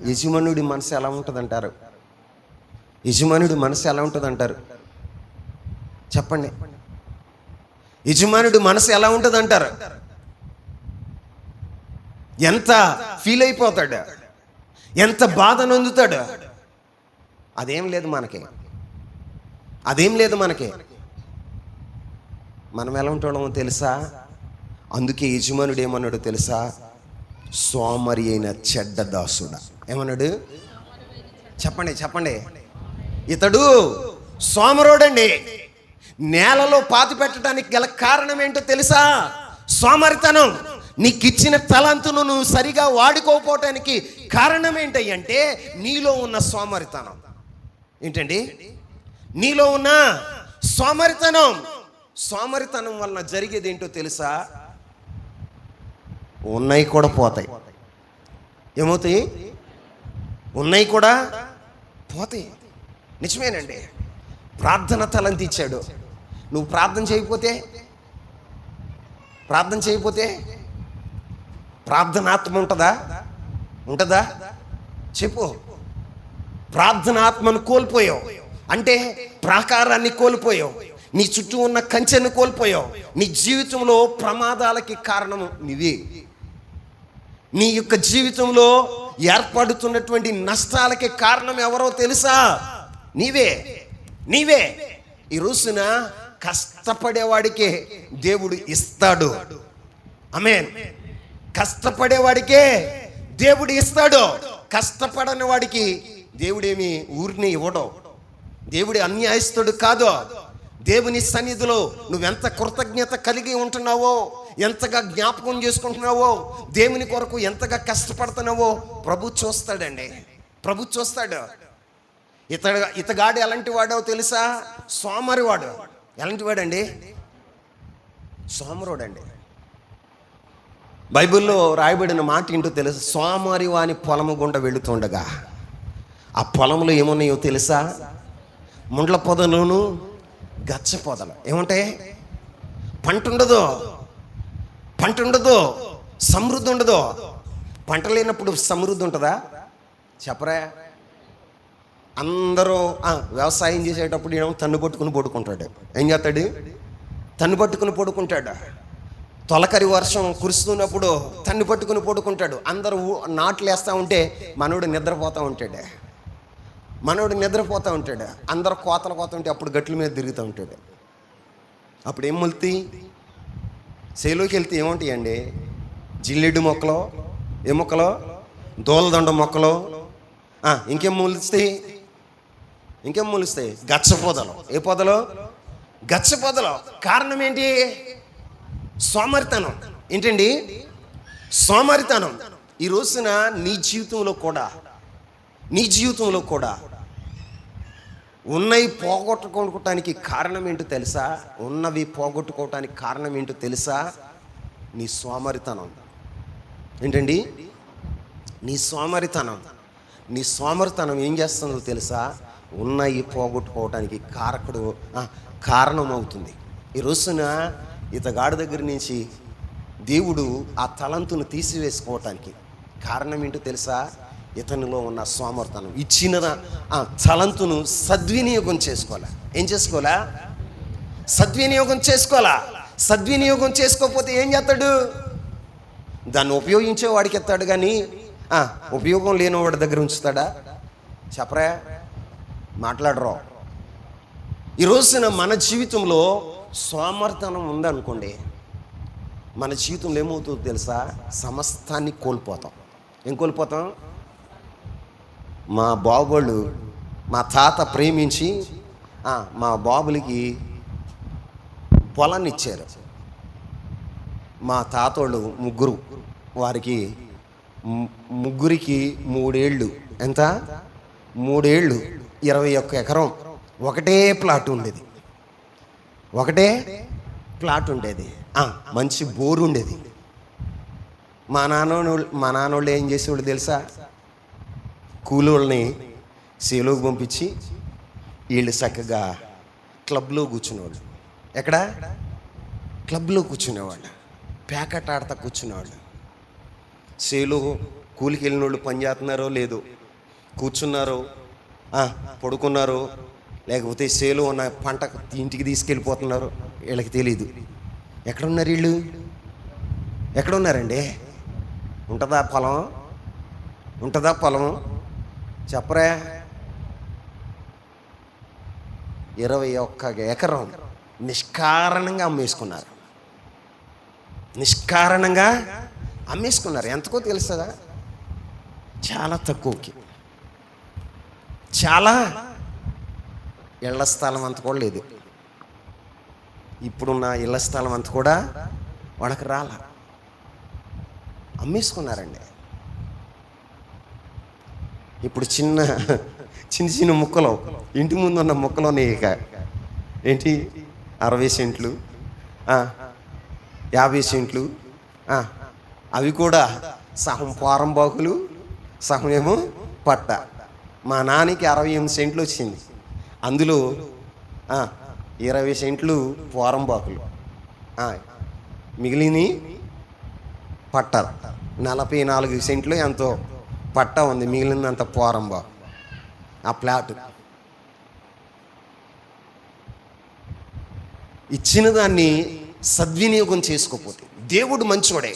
యజమానుడి మనసు ఎలా ఉంటుంది అంటారు? చెప్పండి. యజమానుడి మనసు ఎలా ఉంటుంది అంటారు? ఎంత ఫీల్ అయిపోతాడు, ఎంత బాధ నొందుతాడు. అదేం లేదు మనకి. మనం ఎలా ఉంటాడో తెలుసా? అందుకే యజమానుడు ఏమన్నాడు తెలుసా? సోమరి అయిన చెడ్డ దాసుడా. ఏమన్నాడు చెప్పండి? ఇతడు సోమరోడండి. నేలలో పాతి పెట్టడానికి గల కారణం ఏంటో తెలుసా? సోమరితనం. నీకిచ్చిన తలంతును నువ్వు సరిగా వాడుకోకపోవటానికి కారణం ఏంటంటే నీలో ఉన్న సోమరితనం. ఏంటండి? నీలో ఉన్న సోమరితనం. సోమరితనం వలన జరిగేది ఏంటో తెలుసా? ఉన్నాయి కూడా పోతాయి. ఏమవుతాయి? ఉన్నాయి కూడా పోతాయి. నిజమేనండి. ప్రార్థన తలంతి ఇచ్చాడు. నువ్వు ప్రార్థన చేయకపోతే ప్రార్థనాత్మ ఉంటుందా? చెప్పు. ప్రార్థనాత్మను కోల్పోయావు అంటే ప్రాకారాన్ని కోల్పోయావు, నీ చుట్టూ ఉన్న కంచెను కోల్పోయావు. నీ జీవితంలో ప్రమాదాలకి కారణము నీవే. నీ యొక్క జీవితంలో ఏర్పడుతున్నటువంటి నష్టాలకి కారణం ఎవరో తెలుసా? నీవే. ఈ రోజున కష్టపడేవాడికే దేవుడు ఇస్తాడు. ఆమేన్. కష్టపడేవాడికే దేవుడు ఇస్తాడు. కష్టపడని వాడికి దేవుడేమి ఊరిని ఇవ్వడు. దేవుడి అన్యాయస్తుడు కాదు. దేవుని సన్నిధిలో నువ్వెంత కృతజ్ఞత కలిగి ఉంటున్నావో, ఎంతగా జ్ఞాపకం చేసుకుంటున్నావో, దేవుని కొరకు ఎంతగా కష్టపడుతున్నావో ప్రభు చూస్తాడండి. ప్రభు చూస్తాడు. ఇతగాడు ఎలాంటి వాడో తెలుసా? సోమరివాడు. ఎలాంటి వాడండి? సోమరుడండి. బైబిల్లో రాయబడిన మాట ఏంటో తెలుసా? సోమరి వాని పొలము గుండా వెళుతుండగా ఆ పొలంలో ఏమున్నాయో తెలుసా? ముండ్ల పొదలును గచ్చ పొదలు. ఏముంటాయి? పంట ఉండదు, సమృద్ధి ఉండదు. పంట లేనప్పుడు సమృద్ధి ఉంటుందా? చెప్పరా? అందరూ వ్యవసాయం చేసేటప్పుడు ఏమో తన్ను పట్టుకుని పడుకుంటాడు. ఏం చేస్తాడు? తన్ను పట్టుకుని పడుకుంటాడు. తొలకరి వర్షం కురుస్తున్నప్పుడు తన్ను పట్టుకుని పడుకుంటాడు. అందరూ నాట్లు వేస్తూ ఉంటే మనోడు నిద్రపోతూ ఉంటాడు. అందరూ కోతలు ఉంటే అప్పుడు గట్ల మీద తిరుగుతూ ఉంటాడు. అప్పుడు ఏం మొలుతాయి? చేలోకి వెళ్తే ఏముంటాయండి? జిల్లెడ్డు మొక్కలు, ఏ మొక్కలు? దోలదండ మొక్కలు. ఇంకేం మొలుస్తాయి? గచ్చ పొదలు. ఏ పొదలు? గచ్చ పొదలు. కారణం ఏంటి? సోమరితనం. ఏంటండి? సోమరితనం. ఈ రోజున నీ జీవితంలో కూడా ఉన్నవి పోగొట్టుకోవటానికి కారణం ఏంటో తెలుసా? ఉన్నవి పోగొట్టుకోవటానికి కారణం ఏంటో తెలుసా? నీ సోమరితనం. ఏంటండి? నీ సోమరితనం ఏం చేస్తుందో తెలుసా? ఉన్నవి పోగొట్టుకోవటానికి కారణం అవుతుంది. ఈ రోజున ఇతగాడి దగ్గర నుంచి దేవుడు ఆ తలంతును తీసివేసుకోవటానికి కారణం ఏంటో తెలుసా? ఇతనిలో ఉన్న సోమరితనం. ఇచ్చిన ఆ తలంతును సద్వినియోగం చేసుకోవాలా. ఏం చేసుకోవాలా? సద్వినియోగం చేసుకోకపోతే ఏం చేస్తాడు? దాన్ని ఉపయోగించే వాడికి ఎత్తాడు కానీ ఉపయోగం లేని వాడి దగ్గర ఉంచుతాడా? చెప్పరా? మాట్లాడరు. ఈ రోజున మన జీవితంలో సోమరితనం ఉందనుకోండి, మన జీవితంలో ఏమవుతుందో తెలుసా? సమస్తాన్ని కోల్పోతాం. ఏం కోల్పోతాం? మా బాబోళ్ళు, మా తాత ప్రేమించి మా బాబులకి పొలాన్ని ఇచ్చారు. మా తాతోళ్ళు వారికి ముగ్గురికి 3 ఏళ్ళు. ఎంత? 3 ఏళ్ళు 21 ఎకరం. ఒకటే ప్లాట్ ఉండేది. మంచి బోరు ఉండేది. మా నాన్నోళ్ళు ఏం చేసేవాళ్ళు తెలుసా? కూలోళ్ళని సేలోకి పంపించి వీళ్ళు చక్కగా క్లబ్లో కూర్చునేవాళ్ళు. ఎక్కడ? క్లబ్లో కూర్చునేవాళ్ళు. ప్యాకెట్ ఆడతా కూర్చునేవాళ్ళు. సేలో కూలికి వెళ్ళిన వాళ్ళు పని చేస్తున్నారో లేదో, కూర్చున్నారో పడుకున్నారో, లేకపోతే సేలో ఉన్న పంట ఇంటికి తీసుకెళ్ళిపోతున్నారు, వీళ్ళకి తెలీదు. ఎక్కడున్నారు వీళ్ళు? ఎక్కడున్నారండి? ఉంటుందా పొలం? చెప్పరా? 21 ఎకరం నిష్కారణంగా అమ్మేసుకున్నారు. ఎంతకో తెలుస్తుందా? చాలా తక్కువకి. చాలా ఇళ్ల స్థలం అంత కూడా లేదు. ఇప్పుడున్న ఇళ్ల స్థలం అంత కూడా వాళ్ళకి అమ్మేసుకున్నారండి. ఇప్పుడు చిన్న ముక్కలు, ఇంటి ముందు ఉన్న ముక్కలోనే ఇక ఏంటి 60 సెంట్లు, 50 సెంట్లు, అవి కూడా సగం పోరంబాకులు, సగం ఏమో పట్ట. మా నాన్నకి 68 సెంట్లు వచ్చింది. అందులో 20 సెంట్లు పోరంబాకులు, మిగిలిన పట్ట. 44 సెంట్లు ఎంతో పట్ట ఉంది, మిగిలినంత పోరంబాకు. ఆ ప్లాట్ ఇచ్చిన దాన్ని సద్వినియోగం చేసుకోకపోతే, దేవుడు మంచోడే,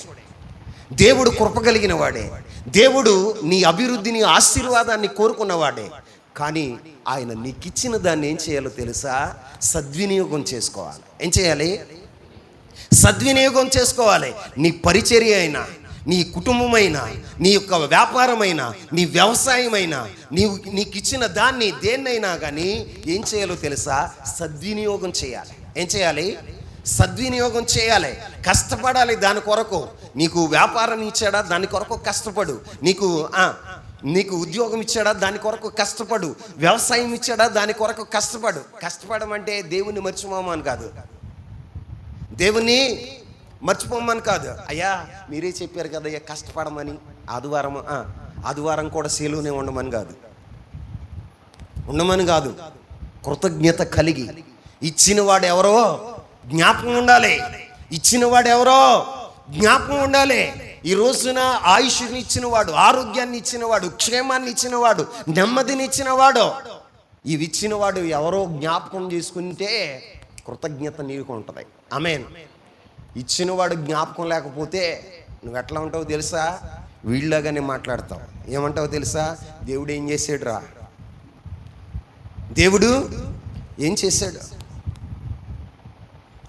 దేవుడు కృప కలిగిన వాడే, దేవుడు నీ అభివృద్ధిని ఆశీర్వాదాన్ని కోరుకున్నవాడే. కానీ ఆయన నీకు ఇచ్చిన దాన్ని ఏం చేయాలో తెలుసా? సద్వినియోగం చేసుకోవాలి. ఏం చేయాలి? సద్వినియోగం చేసుకోవాలి. నీ పరిచర్య అయినా, నీ కుటుంబమైనా, నీ యొక్క వ్యాపారమైనా, నీ వ్యవసాయమైనా, నీకు ఇచ్చిన దాన్ని దేన్నైనా కానీ ఏం చేయాలో తెలుసా? సద్వినియోగం చేయాలి. ఏం చేయాలి? సద్వినియోగం చేయాలి. కష్టపడాలి దాని కొరకు. నీకు వ్యాపారం ఇచ్చాడా? దాని కొరకు కష్టపడు. నీకు ఉద్యోగం ఇచ్చాడా? దాని కొరకు కష్టపడు. వ్యవసాయం ఇచ్చాడా? దాని కొరకు కష్టపడు. కష్టపడమంటే దేవుణ్ణి మర్చిపోమని కాదు, దేవుణ్ణి మర్చిపోమని కాదు. అయ్యా మీరే చెప్పారు కదా అయ్యా కష్టపడమని. ఆదివారం కూడా సెలవునే ఉండమని కాదు. కృతజ్ఞత కలిగి ఇచ్చిన వాడు ఎవరో జ్ఞాపకం ఉండాలి. జ్ఞాపకం ఉండాలి. ఈ రోజున ఆయుష్ని ఇచ్చినవాడు, ఆరోగ్యాన్ని ఇచ్చినవాడు, క్షేమాన్ని ఇచ్చినవాడు, నెమ్మదిని ఇచ్చినవాడు, ఇవి ఇచ్చినవాడు ఎవరో జ్ఞాపకం చేసుకుంటే కృతజ్ఞత నీకు ఉంటుంది. ఆమేన్. ఇచ్చినవాడు జ్ఞాపకం లేకపోతే నువ్వు ఎట్లా ఉంటావో తెలుసా? వీళ్ళగానే మాట్లాడతావు. ఏమంటావో తెలుసా? దేవుడు ఏం చేశాడు రా? దేవుడు ఏం చేశాడు?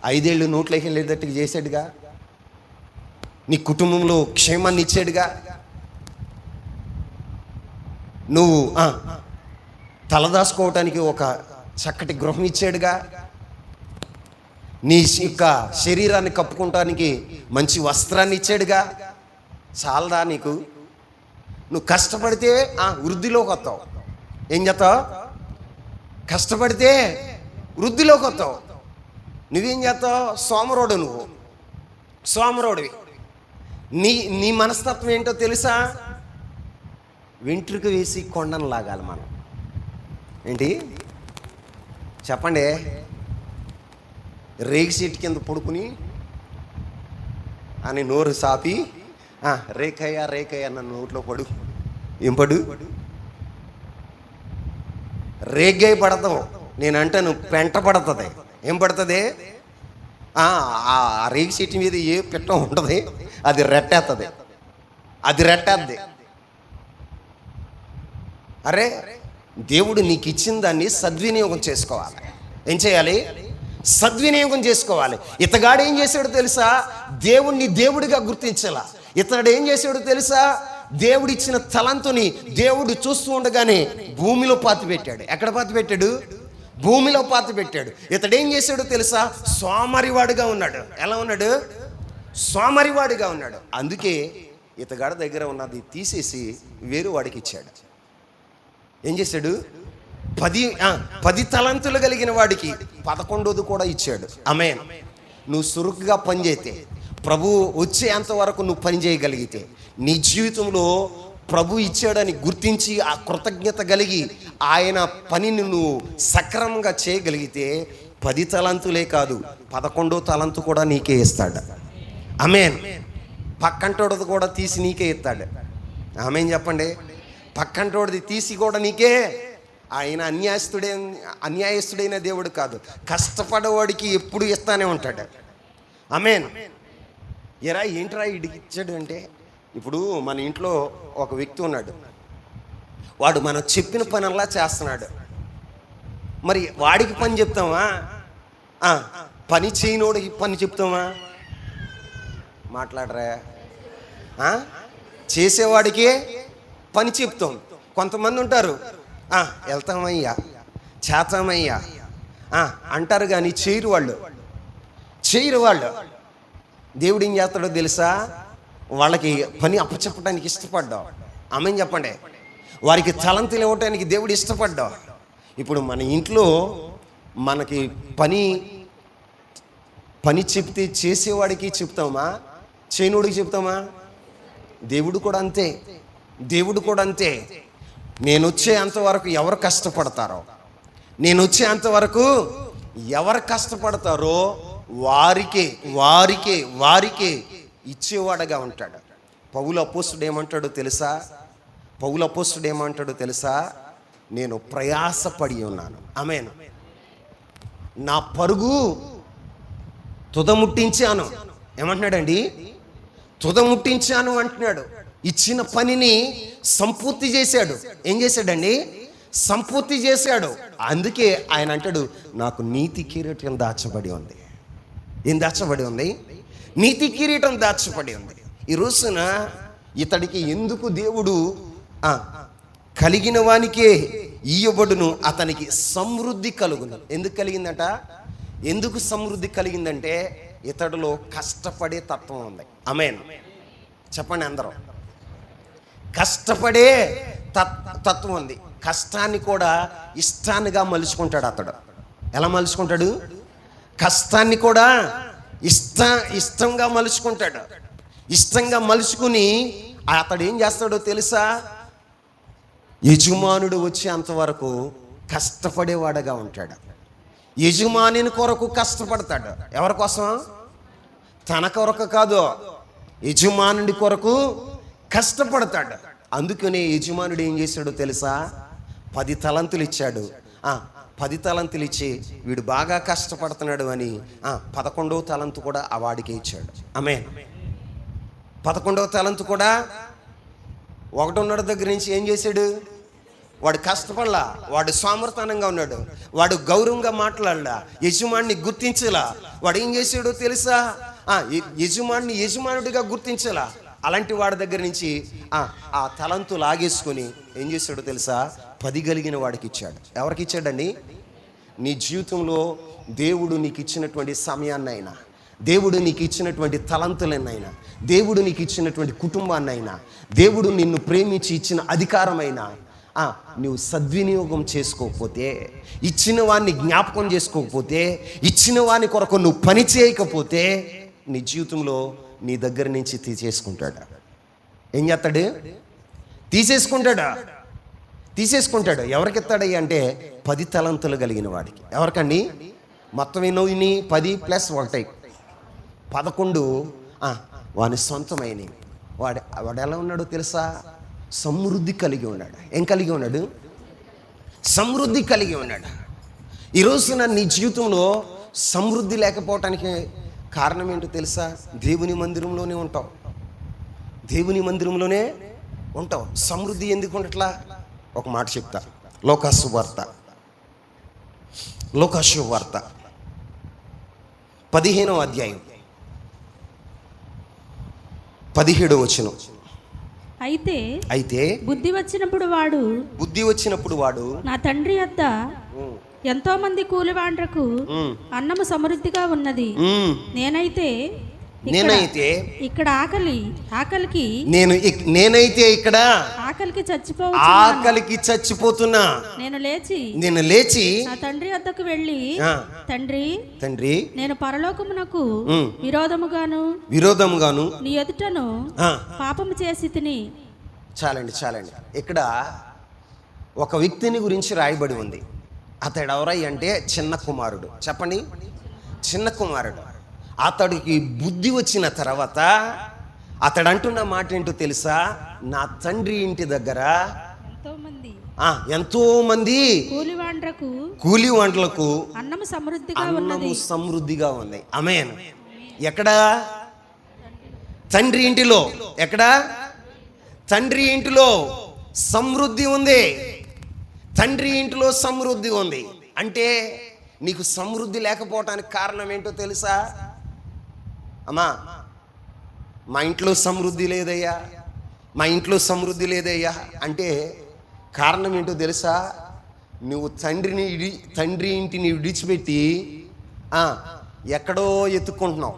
5 ఏళ్ళు నోట్లోకి వెళ్ళేటట్టుగా చేశాడుగా. నీ కుటుంబంలో క్షేమాన్ని ఇచ్చాడుగా. నువ్వు తలదాసుకోవటానికి ఒక చక్కటి గృహం ఇచ్చాడుగా. నీ యొక్క శరీరాన్ని కప్పుకోవటానికి మంచి వస్త్రాన్ని ఇచ్చాడుగా. చాలదా నీకు? నువ్వు కష్టపడితే వృద్ధిలోకి వస్తావు. ఏం చేస్తావు? కష్టపడితే వృద్ధిలోకి వస్తావు. నువ్వేం చేస్తావు? సోమరోడివి. నీ మనస్తత్వం ఏంటో తెలుసా? వెంట్రుక వేసి కొండను లాగాలి మనం. ఏంటి చెప్పండి? రేగి సీటు కింద పడుకుని అని నోరు సాపి రేకయ్య నన్ను నోట్లో ఏం పడు రేగ్గాయ పడతావు. నేను అంటాను పెంట పడుతుంది. ఏం పడుతుంది? ఆ రేగి సీటు మీద ఏ పిట్ట ఉంటుంది, అది రెట్టేస్తుంది. అరే దేవుడు నీకు ఇచ్చిన దాన్ని సద్వినియోగం చేసుకోవాలి. ఏం చేయాలి? సద్వినియోగం చేసుకోవాలి. ఇతగాడు ఏం చేశాడో తెలుసా? దేవుణ్ణి దేవుడిగా గుర్తించాల. ఇతడు ఏం చేశాడో తెలుసా? దేవుడిచ్చిన తలంతుని దేవుడు చూస్తూ ఉండగానే భూమిలో పాతి పెట్టాడు. ఎక్కడ పాతి పెట్టాడు? భూమిలో పాతి పెట్టాడు. ఇతడేం చేశాడో తెలుసా? సోమరివాడుగా ఉన్నాడు. ఎలా ఉన్నాడు? సోమరివాడిగా ఉన్నాడు. అందుకే ఇతగాడి దగ్గర ఉన్నది తీసేసి వేరే వాడికి ఇచ్చాడు. ఏం చేశాడు? 10 తలంతులు కలిగిన వాడికి 11ది కూడా ఇచ్చాడు. ఆమేన్. నువ్వు సురుకుగా పనిచేస్తే, ప్రభు వచ్చేంత వరకు నువ్వు పని చేయగలిగితే, నీ జీవితంలో ప్రభు ఇచ్చాడని గుర్తించి ఆ కృతజ్ఞత కలిగి ఆయన పనిని నువ్వు సక్రమంగా చేయగలిగితే 10 తలంతులే కాదు 11వ తలంతు కూడా నీకే ఇస్తాడు. ఆమేన్. పక్కంటోడిది కూడా తీసి నీకే ఇస్తాడు. ఆమేన్ చెప్పండి. పక్కంటోడిది తీసి కూడా నీకే. ఆయన అన్యాయస్తుడైన దేవుడు కాదు, కష్టపడేవాడికి ఎప్పుడు ఇస్తానే ఉంటాడు. ఆమేన్. ఏంట్రా ఇడికి ఇచ్చాడు అంటే, ఇప్పుడు మన ఇంట్లో ఒక వ్యక్తి ఉన్నాడు, వాడు మనం చెప్పిన పనల్లా చేస్తున్నాడు. మరి వాడికి పని చెప్తామా? పని చేయనోడికి పని చెప్తామా? మాట్లాడరా? చేసేవాడికి పని చెప్తాం. కొంతమంది ఉంటారు, వెళ్తామయ్యా, చేతామయ్యా అంటారు కానీ చేయరు వాళ్ళు. దేవుడు ఏం చేస్తాడో తెలుసా? వాళ్ళకి పని అప్పచెప్పడానికి ఇష్టపడ్డావు. ఆమేన్ చెప్పండి. వారికి తలంతులు ఇవ్వటానికి దేవుడు ఇష్టపడ్డావు. ఇప్పుడు మన ఇంట్లో మనకి పని పని చెప్తే చేసేవాడికి చెప్తామా, చేయనోడికి చెప్తామా? దేవుడు కూడా అంతే. దేవుడు కూడా అంతే. నేను వచ్చేంతవరకు ఎవరు కష్టపడతారో, నేను వచ్చేంతవరకు ఎవరు కష్టపడతారో వారికే వారికే వారికే ఇచ్చేవాడుగా ఉంటాడు. పౌలు అపోస్తుడు ఏమంటాడో తెలుసా? పౌలు అపోస్తుడు ఏమంటాడో తెలుసా? నేను ప్రయాసపడి ఉన్నాను. ఆమేన్. నా పరుగు తుదముట్టించాను. ఏమంటున్నాడండి? తుదముట్టించాను అంటున్నాడు. ఇచ్చిన పనిని సంపూర్తి చేశాడు. ఏం చేశాడండి? సంపూర్తి చేశాడు. అందుకే ఆయన అంటాడు, నాకు నీతి కిరీటం దాచబడి ఉంది. ఏం దాచబడి ఉంది? నీతి కిరీటం దాచబడి ఉంది. ఈ రోజున ఇతడికి ఎందుకు దేవుడు కలిగిన వానికే ఇయ్యబడును, అతనికి సమృద్ధి కలుగును. ఎందుకు కలిగిందట? ఎందుకు సమృద్ధి కలిగిందంటే ఇతడిలో కష్టపడే తత్వం ఉంది. ఆమేన్. చెప్పండి అందరూ. కష్టపడే తత్వం ఉంది. కష్టాన్ని కూడా ఇష్టాన్నిగా మలుచుకుంటాడు అతడు. ఎలా మలుచుకుంటాడు? కష్టాన్ని కూడా ఇష్టంగా మలుచుకుంటాడు. ఇష్టంగా మలుచుకుని అతడు ఏం చేస్తాడో తెలుసా? యజమానుడు వచ్చే అంతవరకు కష్టపడేవాడుగా ఉంటాడు. యజమానిని కొరకు కష్టపడతాడు. ఎవరి కోసం? తన కొరకు కాదు, యజమానుడి కొరకు కష్టపడతాడు. అందుకనే యజమానుడు ఏం చేశాడో తెలుసా? 10 తలంతులు ఇచ్చాడు. 10 తలంతులు ఇచ్చి వీడు బాగా కష్టపడుతున్నాడు అని 11వ తలంతు కూడా ఆ వాడికే ఇచ్చాడు. ఆమేన్. 11వ తలంతు కూడా 1.5 దగ్గర నుంచి ఏం చేశాడు? వాడు కష్టపడలా, వాడు సామర్థ్యంగా ఉన్నాడు, వాడు గౌరవంగా మాట్లాడలా, యజమానిని గుర్తించలా. వాడు ఏం చేశాడో తెలుసా? యజమానిని యజమానుడిగా గుర్తించలా. అలాంటి వాడి దగ్గర నుంచి ఆ తలంతు లాగేసుకొని ఏం చేశాడో తెలుసా? 10 కలిగిన వాడికి ఇచ్చాడు. ఎవరికి ఇచ్చాడండి? నీ జీవితంలో దేవుడు నీకు ఇచ్చినటువంటి సమయాన్నైనా, దేవుడు నీకు ఇచ్చినటువంటి తలంతులనైనా, దేవుడు నీకు ఇచ్చినటువంటి కుటుంబాన్నైనా, దేవుడు నిన్ను ప్రేమించి ఇచ్చిన అధికారమైనా నువ్వు సద్వినియోగం చేసుకోకపోతే, ఇచ్చిన వాడిని జ్ఞాపకం చేసుకోకపోతే, ఇచ్చిన వాని కొరకు నువ్వు పని చేయకపోతే నీ జీవితంలో నీ దగ్గర నుంచి తీసేసుకుంటాడు. ఏం చేస్తాడు? తీసేసుకుంటాడు. ఎవరికి ఇస్తాడయ్యా అంటే 10 తలంతులు కలిగిన వాడికి. ఎవరికండి? మొత్తం ఎన్నో 10 + 1 11 వాని సొంతమైనవి. వాడు ఎలా ఉన్నాడో తెలుసా? సమృద్ధి కలిగి ఉన్నాడు. ఏం కలిగి ఉన్నాడు? సమృద్ధి కలిగి ఉన్నాడు. ఈరోజున నీ జీవితంలో సమృద్ధి లేకపోవటానికి కారణం ఏంటో తెలుసా? దేవుని మందిరంలోనే ఉంటావు. దేవుని మందిరంలోనే ఉంటావు. సమృద్ధి ఎందుకు ఉండట్లా? ఒక మాట చెప్తా. లోకాసు వార్త 15వ అధ్యాయం 17వ వచనం. అయితే
బుద్ధి వచ్చినప్పుడు వాడు నా తండ్రి వద్ద ఎంతో మంది కూలివాండ్రకు అన్నము సమృద్ధిగా ఉన్నది, నేనైతే ఇక్కడ ఆకలికి
చచ్చిపోతున్నా. నేను లేచి
నా తండ్రి వద్దకు వెళ్ళి, తండ్రి నేను పరలోకమునకు విరోధముగాను నీ ఎదుటను పాపము చేసి తిని.
చాలండి. ఇక్కడ ఒక వ్యక్తిని గురించి రాయబడి ఉంది. అతడు ఎవరై అంటే చిన్న కుమారుడు. చెప్పండి, చిన్న కుమారుడు. అతడికి బుద్ధి వచ్చిన తర్వాత అతడు అంటున్న మాట ఏంటో తెలుసా? నా తండ్రి ఇంటి దగ్గర ఎంతో మంది కూలివాండ్లకు అన్నము సమృద్ధిగా ఉంది. ఆమేన్. ఎక్కడ? తండ్రి ఇంటిలో. ఎక్కడ? తండ్రి ఇంటిలో సమృద్ధి ఉంది. తండ్రి ఇంటిలో సమృద్ధి ఉంది అంటే నీకు సమృద్ధి లేకపోవటానికి కారణం ఏంటో తెలుసా? అమ్మా, మా ఇంట్లో సమృద్ధి లేదయ్యా, మా ఇంట్లో సమృద్ధి లేదయ్యా అంటే కారణం ఏంటో తెలుసా? నువ్వు తండ్రి ఇంటిని విడిచిపెట్టి ఎక్కడో ఎత్తుక్కుంటున్నావు.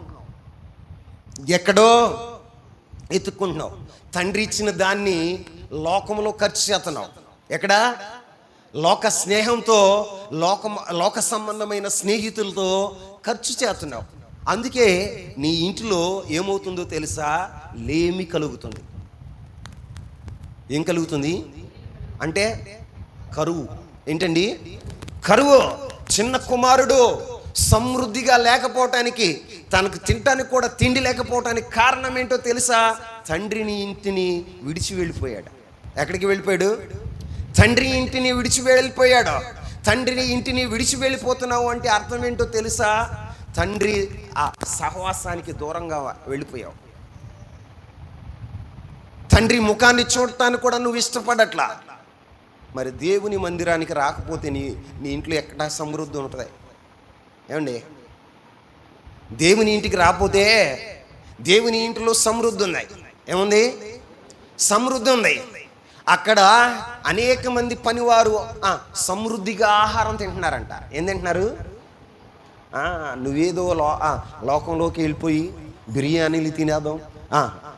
తండ్రి ఇచ్చిన దాన్ని లోకంలో ఖర్చు చేస్తున్నావు. ఎక్కడ? లోక స్నేహంతో, లోక సంబంధమైన స్నేహితులతో ఖర్చు చేస్తున్నావు. అందుకే నీ ఇంటిలో ఏమవుతుందో తెలుసా? లేమి కలుగుతుంది. ఏం కలుగుతుంది అంటే కరువు. ఏంటండి? కరువు. చిన్న కుమారుడు సమృద్ధిగా లేకపోవటానికి, తనకు తినటానికి కూడా తిండి లేకపోవటానికి కారణం ఏంటో తెలుసా? తండ్రిని ఇంటిని విడిచి వెళ్ళిపోయాడు. ఎక్కడికి వెళ్ళిపోయాడు? తండ్రి ఇంటిని విడిచి వెళ్ళిపోయాడు. తండ్రిని ఇంటిని విడిచి వెళ్ళిపోతున్నావు అంటే అర్థం ఏంటో తెలుసా? తండ్రి ఆ సహవాసానికి దూరంగా వెళ్ళిపోయావు. తండ్రి ముఖాన్ని చూడటానికి కూడా నువ్వు ఇష్టపడట్లా. మరి దేవుని మందిరానికి రాకపోతే నీ ఇంట్లో ఎక్కడ సమృద్ధి ఉంటుంది? ఏమండి? దేవుని ఇంటికి రాకపోతే దేవుని ఇంటిలో సమృద్ధి ఉన్నాయి. ఏముంది? సమృద్ధి ఉంది. అక్కడ అనేక మంది పనివారు సమృద్ధిగా ఆహారం తింటున్నారంట. ఏం తింటున్నారు? నువ్వేదో లోకంలోకి వెళ్ళిపోయి బిర్యానీలు తినేద్దాం,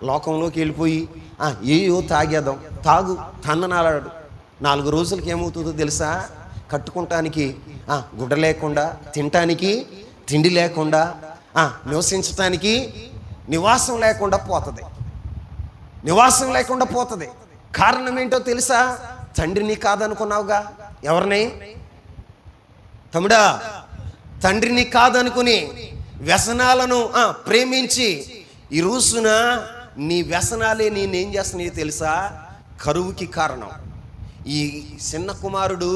లోకంలోకి వెళ్ళిపోయి ఏయో తాగేద్దాం. తాగు, తన్ననాలాడు. 4 రోజులకి ఏమవుతుందో తెలుసా? కట్టుకుంటానికి గుడ్డ లేకుండా, తినటానికి తిండి లేకుండా, నివసించటానికి నివాసం లేకుండా పోతుంది. నివాసం లేకుండా పోతుంది. కారణం ఏంటో తెలుసా? తండ్రిని కాదనుకున్నావుగా. ఎవరిని? తమ్ముడా, తండ్రిని కాదనుకుని వ్యసనాలను ప్రేమించి ఈ రోజున నీ వ్యసనాలే నేనేం చేస్తున్నాయో తెలుసా? కరువుకి కారణం. ఈ చిన్న కుమారుడు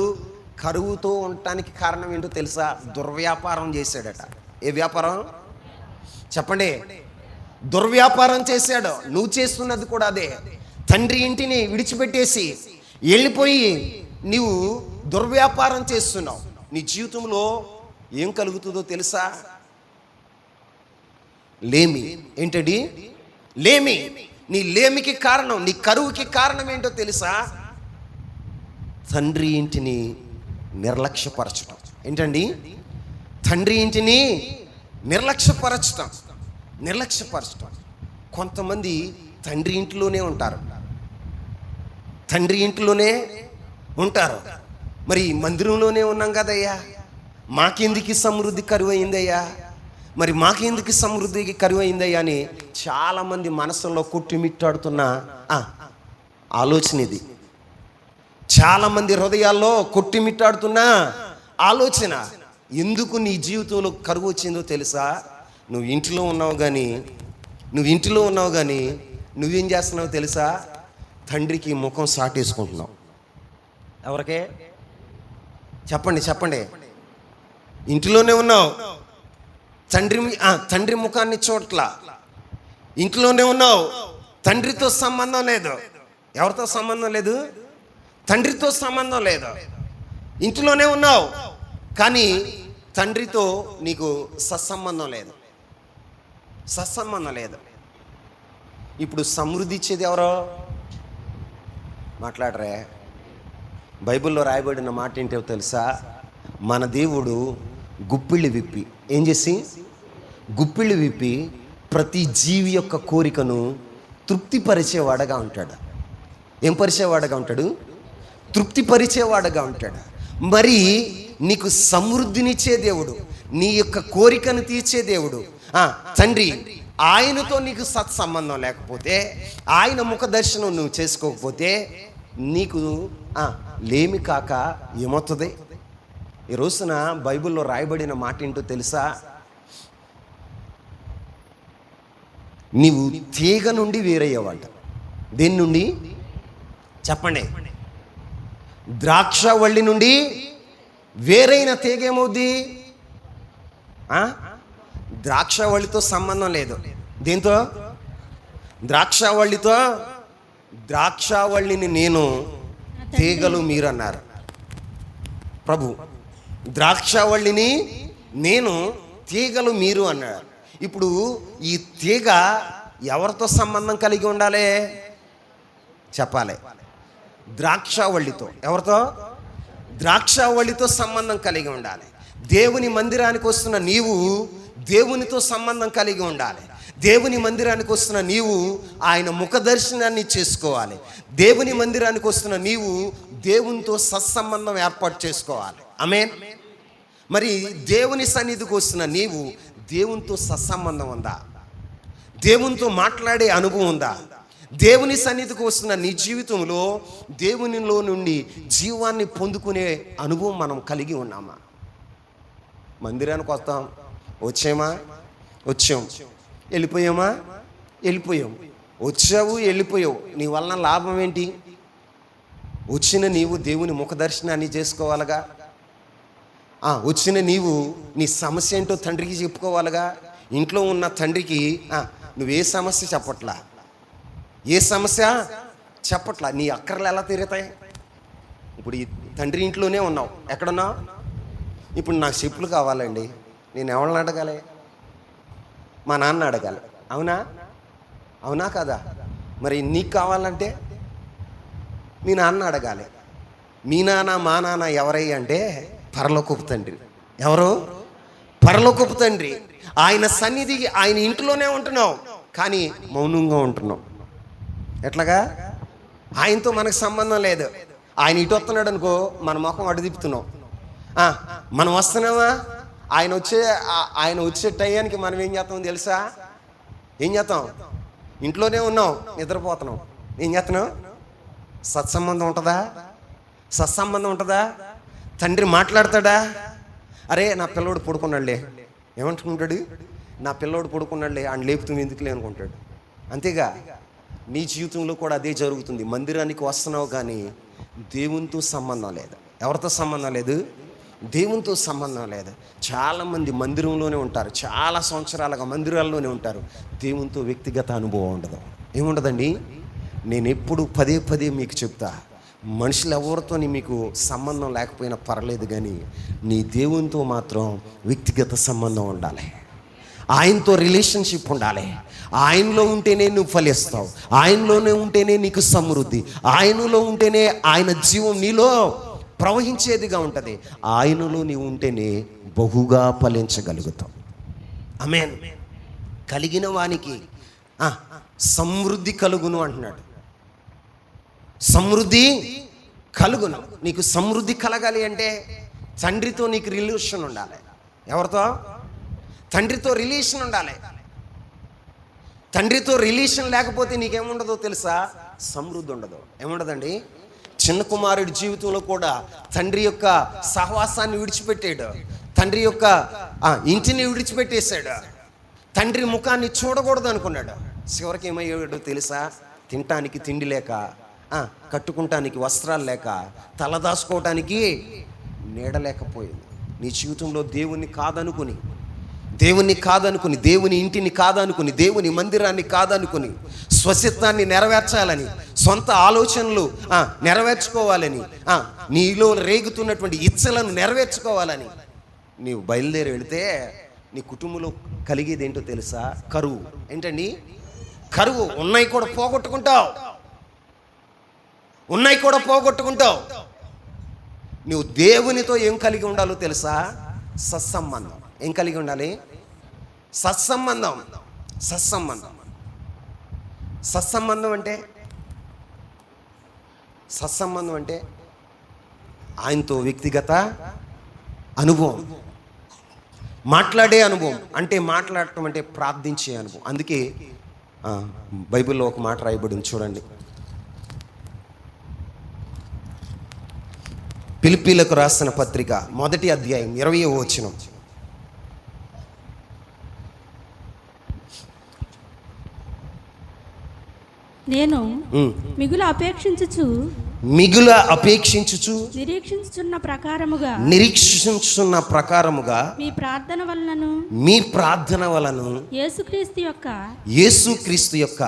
కరువుతో ఉండటానికి కారణం ఏంటో తెలుసా? దుర్వ్యాపారం చేశాడట. ఏ వ్యాపారం చెప్పండి? దుర్వ్యాపారం చేశాడు. నువ్వు చేస్తున్నది కూడా అదే. తండ్రి ఇంటిని విడిచిపెట్టేసి వెళ్ళిపోయి నీవు దుర్వ్యాపారం చేస్తున్నావు. నీ జీవితంలో ఏం కలుగుతుందో తెలుసా? లేమి. ఏంటండి? లేమి. నీ లేమికి కారణం, నీ కరువుకి కారణం ఏంటో తెలుసా? తండ్రి ఇంటిని నిర్లక్ష్యపరచడం. ఏంటండి? తండ్రి ఇంటిని నిర్లక్ష్యపరచడం. కొంతమంది తండ్రి ఇంటిలోనే ఉంటారు. మరి మందిరంలోనే ఉన్నాం కదయ్యా, మాకెందుకు సమృద్ధి కరువు అయిందయ్యా, మరి మాకెందుకు సమృద్ధికి కరువు అయిందయ్యా అని చాలామంది మనసులో కొట్టుమిట్టాడుతున్న ఆలోచన ఇది. చాలామంది హృదయాల్లో కొట్టుమిట్టాడుతున్న ఆలోచన. ఎందుకు నీ జీవితంలో కరువు వచ్చిందో తెలుసా? నువ్వు ఇంటిలో ఉన్నావు కానీ నువ్వేం చేస్తున్నావు తెలుసా? తండ్రికి ముఖం సాటేసుకుంటున్నావు. ఎవరికే? చెప్పండి. ఇంటిలోనే ఉన్నావు, తండ్రి ముఖాన్ని చూడట్లా. ఇంట్లోనే ఉన్నావు, తండ్రితో సంబంధం లేదు. ఎవరితో సంబంధం లేదు? తండ్రితో సంబంధం లేదు. ఇంటిలోనే ఉన్నావు కానీ తండ్రితో నీకు సత్సంబంధం లేదు. ఇప్పుడు సమృద్ధి ఇచ్చేది ఎవరో? మాట్లాడరే. బైబిల్లో రాయబడిన మాట ఏంటో తెలుసా? మన దేవుడు గుప్పిళ్ళు విప్పి ఏం చేసి? గుప్పిళ్ళు విప్పి ప్రతి జీవి యొక్క కోరికను తృప్తిపరిచేవాడుగా ఉంటాడు. ఏం పరిచేవాడుగా ఉంటాడు? తృప్తిపరిచేవాడుగా ఉంటాడు. మరి నీకు సమృద్ధినిచ్చే దేవుడు, నీ యొక్క కోరికను తీర్చే దేవుడు తండ్రి. ఆయనతో నీకు సత్సంబంధం లేకపోతే, ఆయన ముఖ దర్శనం నువ్వు చేసుకోకపోతే నీకు లేమి కాక ఏమవుతుంది? ఈ రోజున బైబిల్లో రాయబడిన మాట ఏంటో తెలుసా? నీవు తీగ నుండి వేరయ్యేవాడు. దేని నుండి చెప్పండి? ద్రాక్షవల్లి నుండి వేరైన తీగ ఏమవుద్ది? ద్రాక్షవల్లితో సంబంధం లేదు. దీంతో ద్రాక్షవల్లిని నేను, తీగలు మీరు అన్నారు ప్రభు. ద్రాక్షవల్లిని నేను, తీగలు మీరు అన్నారు. ఇప్పుడు ఈ తీగ ఎవరితో సంబంధం కలిగి ఉండాలి చెప్పాలి? ద్రాక్షవల్లితో. ఎవరితో? ద్రాక్షవల్లితో సంబంధం కలిగి ఉండాలి. దేవుని మందిరానికి వస్తున్న నీవు దేవునితో సంబంధం కలిగి ఉండాలి. దేవుని మందిరానికి వస్తున్న నీవు ఆయన ముఖ దర్శనాన్ని చేసుకోవాలి. దేవుని మందిరానికి వస్తున్న నీవు దేవునితో సత్సంబంధం ఏర్పాటు చేసుకోవాలి. ఆమేన్. మరి దేవుని సన్నిధికి వస్తున్న నీవు దేవునితో సత్సంబంధం ఉందా? దేవునితో మాట్లాడే అనుభవం ఉందా? దేవుని సన్నిధికి వస్తున్న నీ జీవితంలో దేవునిలో నుండి జీవాన్ని పొందుకునే అనుభవం మనం కలిగి ఉన్నామా? మందిరానికి వస్తాం, వచ్చాం, వెళ్ళిపోయామా, వెళ్ళిపోయాం. వచ్చావు, వెళ్ళిపోయావు. నీ వలన లాభం ఏంటి? వచ్చిన నీవు దేవుని ముఖ దర్శనాన్ని చేసుకోవాలిగా. వచ్చిన నీవు నీ సమస్య ఏంటో తండ్రికి చెప్పుకోవాలిగా. ఇంట్లో ఉన్న తండ్రికి నువ్వే సమస్య చెప్పట్లా, ఏ సమస్య చెప్పట్లా, నీ అక్కర్లు ఎలా తీరుతాయి? ఇప్పుడు ఈ తండ్రి ఇంట్లోనే ఉన్నావు, ఎక్కడున్నావు? ఇప్పుడు నాకు చెప్పులు కావాలండి, నేను ఎవరిని అడగాలి? మా నాన్న అడగాలి. అవునా కదా? మరి నీకు కావాలంటే మీ నాన్న అడగాలి. మీ నాన్న మా నాన్న ఎవరయ్య అంటే పరలోకపు తండ్రి. ఎవరు? పరలోకపు తండ్రి. ఆయన సన్నిధి, ఆయన ఇంట్లోనే ఉంటున్నావు, కానీ మౌనంగా ఉంటున్నావు. ఎట్లాగా? ఆయనతో మనకు సంబంధం లేదు. ఆయన ఇటు వస్తున్నాడు అనుకో, మన ముఖం అడు తిప్పుతున్నాం. మనం వస్తున్నామా? ఆయన వచ్చే టయానికి మనం ఏం చేస్తామో తెలుసా? ఏం చేస్తాం? ఇంట్లోనే ఉన్నాం, నిద్రపోతున్నాం. ఏం చేస్తున్నాం? సత్సంబంధం ఉంటుందా? తండ్రి మాట్లాడతాడా? అరే నా పిల్లోడు పడుకున్నాడులే, ఏమంటుకుంటాడు? నా పిల్లోడు పడుకున్నాడులే, ఆయన లేపుతుంది ఎందుకులే అనుకుంటాడు. అంతేగా నీ జీవితంలో కూడా అదే జరుగుతుంది. మందిరానికి వస్తున్నావు కానీ దేవునితో సంబంధం లేదు. ఎవరితో సంబంధం లేదు? దేవునితో సంబంధం లేదు. చాలామంది మందిరంలోనే ఉంటారు, చాలా సంవత్సరాలుగా మందిరాల్లోనే ఉంటారు. దేవునితో వ్యక్తిగత అనుభవం ఉండదు. ఏముండదండి? నేను ఎప్పుడు పదే మీకు చెప్తా, మనుషులు ఎవరితో మీకు సంబంధం లేకపోయినా పర్లేదు, కానీ నీ దేవునితో మాత్రం వ్యక్తిగత సంబంధం ఉండాలి. ఆయనతో రిలేషన్షిప్ ఉండాలి. ఆయనలో ఉంటేనే నువ్వు ఫలిస్తావు, ఆయనలోనే ఉంటేనే నీకు సమృద్ధి, ఆయనలో ఉంటేనే ఆయన జీవం నీలో ప్రవహించేదిగా ఉంటుంది. ఆయనలో నీవు ఉంటేనే బహుగా ఫలించగలుగుతావు. ఆమేన్. కలిగిన వానికి సమృద్ధి కలుగును అంటున్నాడు. సమృద్ధి కలుగును. నీకు సమృద్ధి కలగాలి అంటే తండ్రితో నీకు రిలేషన్ ఉండాలి. ఎవరితో? తండ్రితో రిలేషన్ ఉండాలి. తండ్రితో రిలేషన్ లేకపోతే నీకేముండదో తెలుసా? సమృద్ధి ఉండదు. ఏముండదండి? చిన్న కుమారుడి జీవితంలో కూడా తండ్రి యొక్క సహవాసాన్ని విడిచిపెట్టాడు, తండ్రి యొక్క ఇంటిని విడిచిపెట్టేశాడు, తండ్రి ముఖాన్ని చూడకూడదు అనుకున్నాడు. చివరికి ఏమయ్యాడో తెలుసా? తినటానికి తిండి లేక, కట్టుకుంటానికి వస్త్రాలు లేక, తలదాచుకోవటానికి నీడ లేకపోయింది. నీ జీవితంలో దేవుని కాదనుకుని, దేవుని ఇంటిని కాదనుకుని, దేవుని మందిరాన్ని కాదనుకుని, స్వసిత్వాన్ని నెరవేర్చాలని, సొంత ఆలోచనలు నెరవేర్చుకోవాలని, నీలో రేగుతున్నటువంటి ఇచ్చలను నెరవేర్చుకోవాలని నీవు బయలుదేరి వెళితే నీ కుటుంబంలో కలిగేది ఏంటో తెలుసా? కరువు. ఏంటండి? కరువు. ఉన్నాయి కూడా పోగొట్టుకుంటావు. నువ్వు దేవునితో ఏం కలిగి ఉండాలో తెలుసా? సత్సంబంధం. ఏం కలిగి ఉండాలి? సత్సంబంధం అంటే ఆయనతో వ్యక్తిగత అనుభవం, మాట్లాడే అనుభవం. అంటే మాట్లాడటం అంటే ప్రార్థించే అనుభవం. అందుకే బైబిల్లో ఒక మాట రాయబడింది చూడండి. ఫిలిప్పీలకు రాసిన పత్రిక 1వ అధ్యాయం 20వ వచనం.
నేను మిగుల అపేక్షించుచు నిరీక్షించుచున్న ప్రకారముగా మీ ప్రార్థన వలన యేసుక్రీస్తు యొక్క